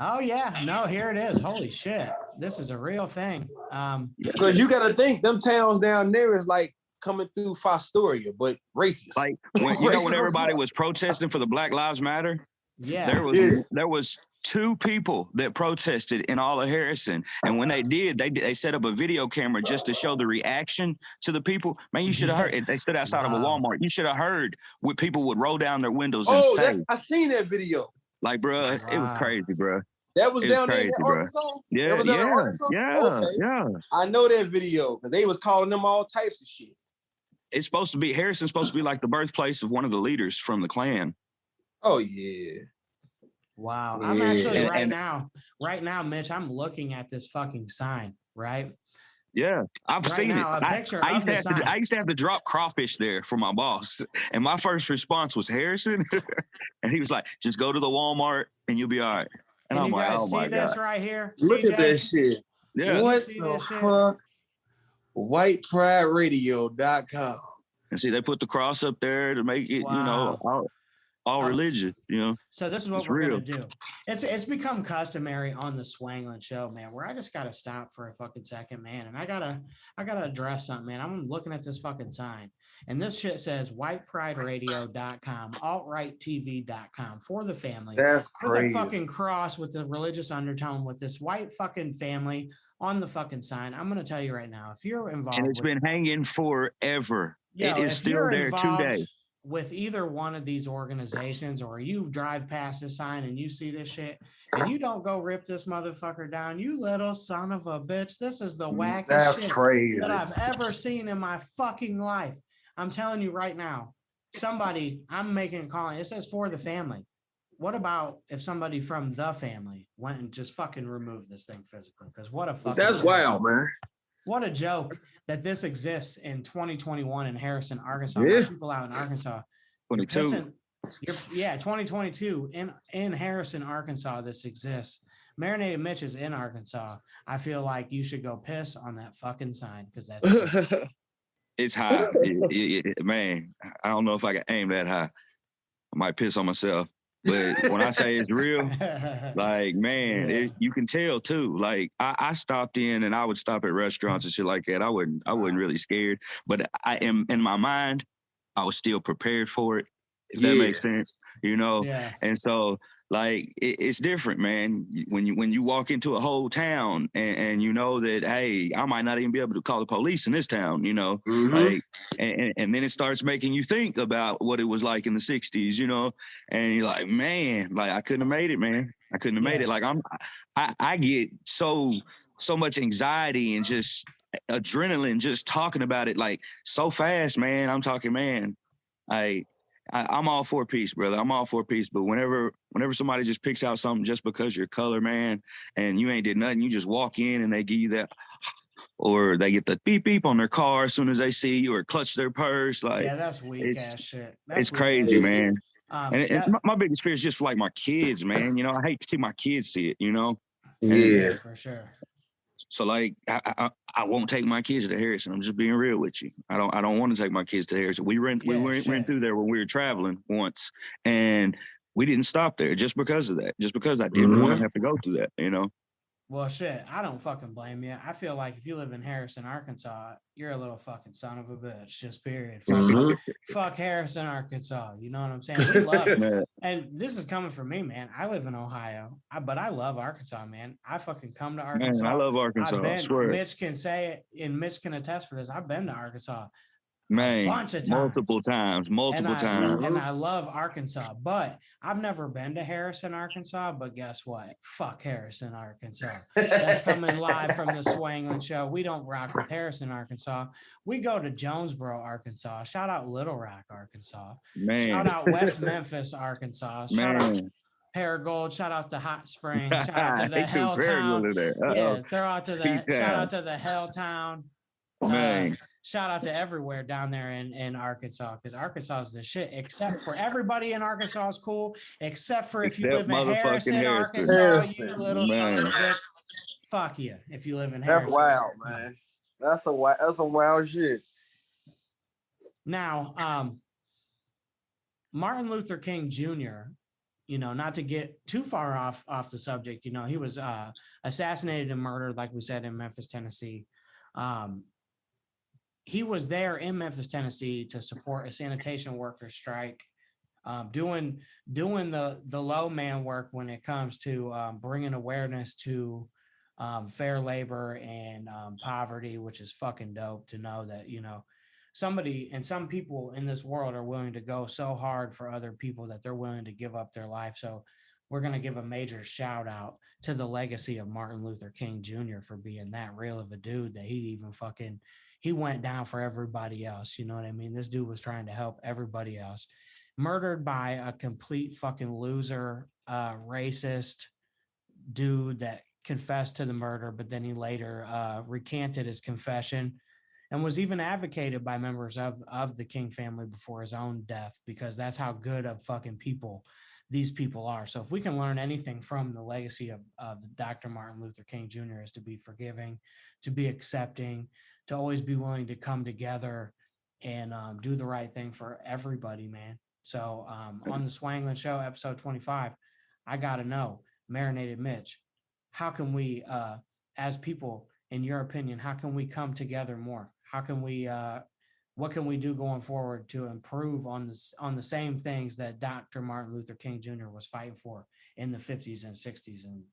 Speaker 1: Oh yeah, no, here it is. Holy shit, this is a real thing.
Speaker 3: Because you got to think them towns down there is like coming through Fostoria, but racist.
Speaker 4: Like, when everybody was protesting for the Black Lives Matter, there was 2 people that protested in all of Harrison, and when they did, they set up a video camera just to show the reaction to the people. Man, you should have heard. They stood outside of a Walmart. You should have heard what people would roll down their windows and say.
Speaker 3: I seen that video.
Speaker 4: Like, bro, it was crazy, bro.
Speaker 3: That was down there in Arkansas?
Speaker 4: Yeah.
Speaker 3: I know that video because they was calling them all types of shit.
Speaker 4: It's supposed to be, Harrison's supposed to be like the birthplace of one of the leaders from the Klan.
Speaker 3: Oh, yeah.
Speaker 1: Wow. Yeah. I'm actually right now, Mitch, I'm looking at this fucking sign, right?
Speaker 4: Yeah, I've seen it. I used to have to drop crawfish there for my boss. And my first response was Harrison. And he was like, just go to the Walmart and you'll be all right. And
Speaker 1: Can
Speaker 4: I'm
Speaker 1: you
Speaker 4: like,
Speaker 1: guys
Speaker 4: oh my
Speaker 1: see this
Speaker 4: God.
Speaker 1: right here?
Speaker 3: Look
Speaker 1: CJ?
Speaker 3: at that shit.
Speaker 4: Yeah.
Speaker 3: What the fuck? WhitePrideRadio.com.
Speaker 4: And see, they put the cross up there to make it, you know, all religious, you know.
Speaker 1: So this is what we're gonna do. It's become customary on the Swanglin Show, man, where I just gotta stop for a fucking second, man, and I gotta address something, man. I'm looking at this fucking sign, and this shit says whiteprideradio.com, altrighttv.com, for the family.
Speaker 3: That's crazy.
Speaker 1: With a fucking cross with the religious undertone with this white fucking family on the fucking sign. I'm gonna tell you right now, if you're involved,
Speaker 4: and it's been hanging forever. It is still there today.
Speaker 1: With either one of these organizations, or you drive past this sign and you see this shit and you don't go rip this motherfucker down, you little son of a bitch. This is the wackest shit
Speaker 3: crazy
Speaker 1: that I've ever seen in my fucking life. I'm telling you right now, I'm making a call. It says for the family. What about if somebody from the family went and just fucking removed this thing physically? Because what a fucking
Speaker 3: That's wild, man.
Speaker 1: What a joke that this exists in 2021 in Harrison, Arkansas.
Speaker 3: Yeah.
Speaker 1: People out in Arkansas.
Speaker 4: 22.
Speaker 1: 2022 in Harrison, Arkansas, this exists. Marinated Mitch is in Arkansas. I feel like you should go piss on that fucking sign because that's
Speaker 4: It's high. Man, I don't know if I can aim that high. I might piss on myself. But when I say it's real, like, man,
Speaker 1: Yeah.
Speaker 4: you can tell too. Like I stopped in and I would stop at restaurants and shit like that. I wasn't really scared. But I am in my mind, I was still prepared for it, if that makes sense. You know?
Speaker 1: Yeah.
Speaker 4: And so like it's different, man. When you walk into a whole town and you know that, hey, I might not even be able to call the police in this town, you know, like, and then it starts making you think about what it was like in the 60s, you know, and you're like, man, like I couldn't have made it, man. I couldn't have made it. Like I get so much anxiety and just adrenaline just talking about it, like so fast, man. I'm talking, man, I'm all for peace, brother. I'm all for peace. But whenever somebody just picks out something just because you're color, man, and you ain't did nothing, you just walk in and they give you that, or they get the beep beep on their car as soon as they see you, or clutch their purse. Like,
Speaker 1: Yeah, that's weak ass shit. That's
Speaker 4: it's
Speaker 1: weak
Speaker 4: crazy,
Speaker 1: ass
Speaker 4: man.
Speaker 1: shit.
Speaker 4: And my biggest fear is just for like my kids, man. You know, I hate to see my kids see it, you know?
Speaker 1: Yeah, for sure.
Speaker 4: So like I won't take my kids to Harrison. I'm just being real with you. I don't want to take my kids to Harrison. We went through there when we were traveling once, and we didn't stop there just because of that. Just because I didn't want to have to go through that, you know.
Speaker 1: Well, shit, I don't fucking blame you. I feel like if you live in Harrison, Arkansas, you're a little fucking son of a bitch. Just period. Fuck Harrison, Arkansas. You know what I'm saying? We love it. And this is coming from me, man. I live in Ohio, but I love Arkansas, man. I fucking come to Arkansas.
Speaker 4: Man, I love Arkansas. I swear.
Speaker 1: Mitch can say it, and Mitch can attest for this. I've been to Arkansas.
Speaker 4: Man,
Speaker 1: a bunch of times.
Speaker 4: multiple times.
Speaker 1: And I love Arkansas, but I've never been to Harrison, Arkansas. But guess what? Fuck Harrison, Arkansas. That's coming live from the Swanglin Show. We don't rock with Harrison, Arkansas. We go to Jonesboro, Arkansas. Shout out Little Rock, Arkansas.
Speaker 4: Man.
Speaker 1: Shout out West Memphis, Arkansas. Shout out Paragold. Shout out to Hot Springs. Shout out to the Hell Town. Yeah, throw out to the shout out to the Hell Town.
Speaker 4: Man.
Speaker 1: Shout out to everywhere down there in Arkansas, because Arkansas is the shit, except for everybody in Arkansas is cool, except for if you live in Harrison, Arkansas, you little son of a bitch. Fuck you if you live in Harrison.
Speaker 7: That's wild, man. That's some wild shit.
Speaker 1: Now, Martin Luther King Jr., you know, not to get too far off the subject, you know, he was assassinated and murdered, like we said, in Memphis, Tennessee. He was there in Memphis, Tennessee to support a sanitation workers strike, doing the low man work when it comes to bringing awareness to fair labor and poverty, which is fucking dope to know that, you know, somebody and some people in this world are willing to go so hard for other people that they're willing to give up their life. So we're going to give a major shout out to the legacy of Martin Luther King Jr. for being that real of a dude that he went down for everybody else. You know what I mean? This dude was trying to help everybody else. Murdered by a complete fucking loser, racist dude that confessed to the murder, but then he later recanted his confession and was even advocated by members of the King family before his own death, because that's how good of fucking people these people are. So if we can learn anything from the legacy of Dr. Martin Luther King Jr. is to be forgiving, to be accepting, to always be willing to come together and do the right thing for everybody, man. So on the Swanglin Show, episode 25, I got to know, Marinated Mitch, how can we, as people, in your opinion, how can we come together more? How can we, what can we do going forward to improve on the same things that Dr. Martin Luther King Jr. was fighting for in the 50s and 60s and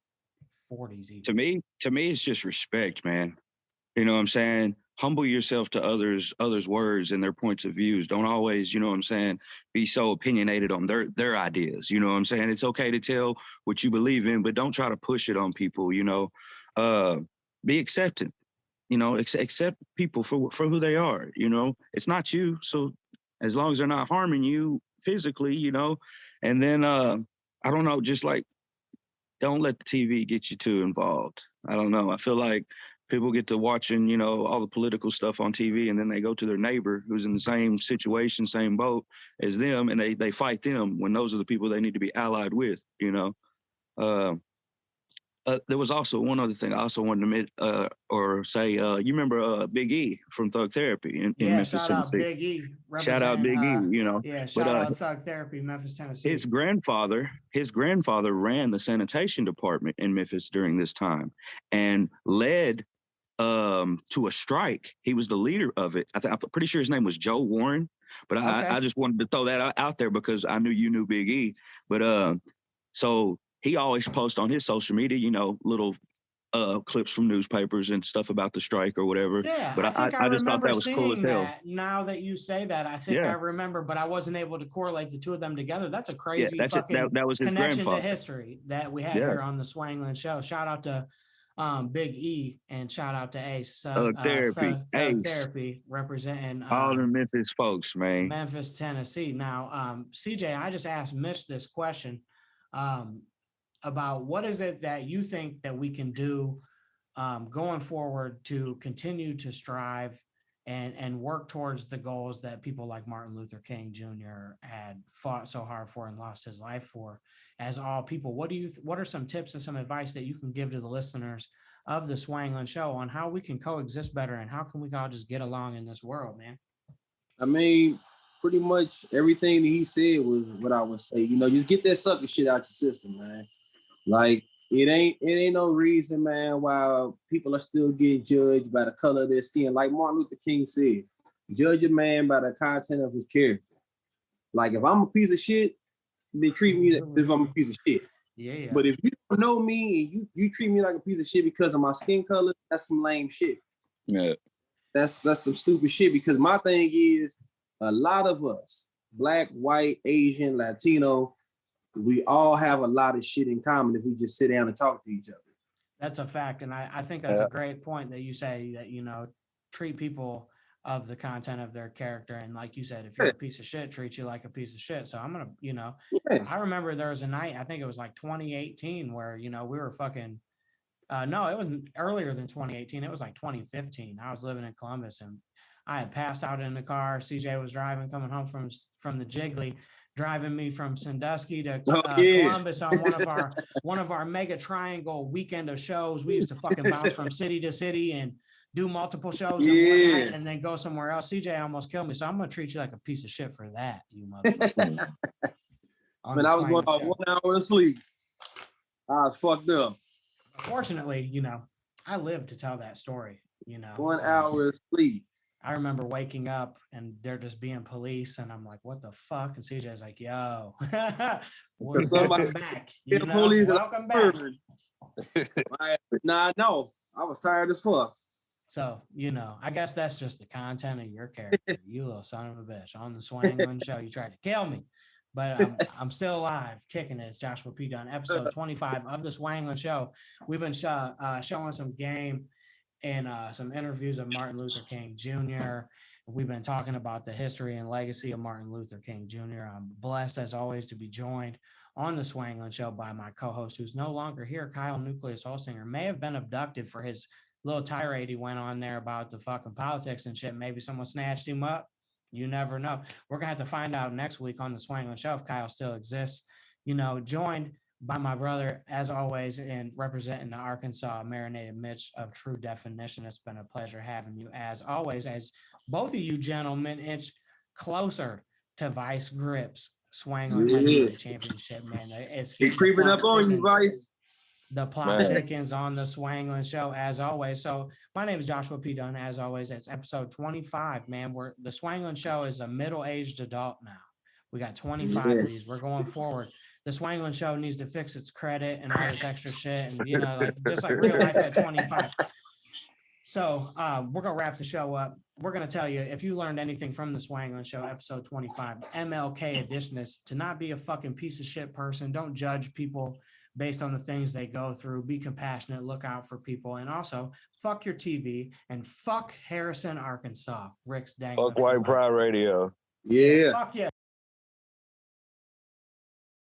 Speaker 1: 40s? Even?
Speaker 4: To me, it's just respect, man. You know what I'm saying? Humble yourself to others' words and their points of views. Don't always, you know what I'm saying, be so opinionated on their ideas. You know what I'm saying? It's okay to tell what you believe in, but don't try to push it on people, you know. Be accepting. You know, accept people for who they are. You know, it's not you. So as long as they're not harming you physically, you know, and then, I don't know, just like, don't let the TV get you too involved. I don't know. I feel like people get to watching, you know, all the political stuff on TV, and then they go to their neighbor who's in the same situation, same boat as them, and they fight them when those are the people they need to be allied with, you know. there was also one other thing I also wanted to say. You remember Big E from Thug Therapy in Memphis,
Speaker 1: shout out
Speaker 4: Tennessee.
Speaker 1: Big E.
Speaker 4: Shout out Big E. You know.
Speaker 1: Yeah, shout out Thug Therapy, Memphis, Tennessee.
Speaker 4: His grandfather ran the sanitation department in Memphis during this time, and led to a strike. He was the leader of it. I'm pretty sure his name was Joe Warren, but I just wanted to throw that out there because I knew you knew Big E. But so he always posts on his social media, you know, little clips from newspapers and stuff about the strike or whatever.
Speaker 1: Yeah,
Speaker 4: but
Speaker 1: I
Speaker 4: just thought that was cool as hell.
Speaker 1: Now that you say that, I think I remember, but I wasn't able to correlate the two of them together. That's a crazy fucking that was his connection to history that we have here on the Swanglin Show. Shout out to Big E and shout out to Ace Thug Therapy representing
Speaker 4: all the Memphis folks, man.
Speaker 1: Memphis, Tennessee. Now, CJ, I just asked Mitch this question about what is it that you think that we can do going forward to continue to strive and work towards the goals that people like Martin Luther King Jr. had fought so hard for and lost his life for. As all people, what are some tips and some advice that you can give to the listeners of the Swanglin Show on how we can coexist better and how can we all just get along in this world, man?
Speaker 3: I mean, pretty much everything that he said was what I would say. You know, just get that sucker shit out your system, man. Like it ain't no reason, man, why people are still getting judged by the color of their skin. Like Martin Luther King said, judge a man by the content of his character. Like if I'm a piece of shit, then treat me as if I'm a piece of shit.
Speaker 1: Yeah.
Speaker 3: But if you don't know me and you treat me like a piece of shit because of my skin color, that's some lame shit.
Speaker 4: Yeah.
Speaker 3: That's some stupid shit because my thing is a lot of us, Black, white, Asian, Latino, we all have a lot of shit in common if we just sit down and talk to each other.
Speaker 1: That's a fact. And I think that's a great point that you say that, you know, treat people of the content of their character. And like you said, if you're a piece of shit, treat you like a piece of shit. So I'm going to, you know, I remember there was a night, I think it was like 2018 where, you know, we were fucking, no, it was earlier than 2018. It was like 2015. I was living in Columbus and I had passed out in the car. CJ was driving, coming home from the Jiggly, driving me from Sandusky to Columbus on one of our mega triangle weekend of shows. We used to fucking bounce from city to city and do multiple shows in one night and then go somewhere else. CJ almost killed me, so I'm gonna treat you like a piece of shit for that, you motherfucker.
Speaker 3: When I was going off 1 hour of sleep, I was fucked up.
Speaker 1: Fortunately, you know, I lived to tell that story. You know,
Speaker 3: 1 hour of sleep.
Speaker 1: I remember waking up and there just being police, and I'm like, "What the fuck?" And CJ's like, "Yo, welcome back. You know, welcome back."
Speaker 3: Nah, no, I was tired as fuck.
Speaker 1: So, you know, I guess that's just the content of your character. You little son of a bitch. On the Swanglin Show, you tried to kill me, but I'm still alive, kicking it. It's Joshua P. Dunn, episode 25 of the Swanglin Show. We've been showing some game and some interviews of Martin Luther King Jr. We've been talking about the history and legacy of Martin Luther King Jr. I'm blessed, as always, to be joined on the Swanglin Show by my co-host, who's no longer here, Kyle Newkleus Holsinger. May have been abducted for his little tirade he went on there about the fucking politics and shit. Maybe someone snatched him up. You never know. We're gonna have to find out next week on the Swanglin Show if Kyle still exists. You know, joined by my brother, as always, and representing the Arkansas Marinated Mitch of True Definition. It's been a pleasure having you, as always, as both of you gentlemen inch closer to Vice Grips Swanglin Heavyweight Championship, man. It's
Speaker 3: creeping up on you, Vice.
Speaker 1: The plot thickens on the Swanglin Show, as always. So my name is Joshua P. Dunn, as always. It's episode 25, man. The Swanglin Show is a middle-aged adult now. We got 25 of these. We're going forward. The Swanglin Show needs to fix its credit and all this extra shit, and you know, like just like real life at 25. So we're gonna wrap the show up. We're gonna tell you, if you learned anything from the Swanglin Show, episode 25, MLK edition, is to not be a fucking piece of shit person. Don't judge people based on the things they go through. Be compassionate, look out for people, and also fuck your TV and fuck Harrison, Arkansas. Rick's dang.
Speaker 4: Fuck White Pride Radio.
Speaker 3: Yeah.
Speaker 1: Fuck yeah.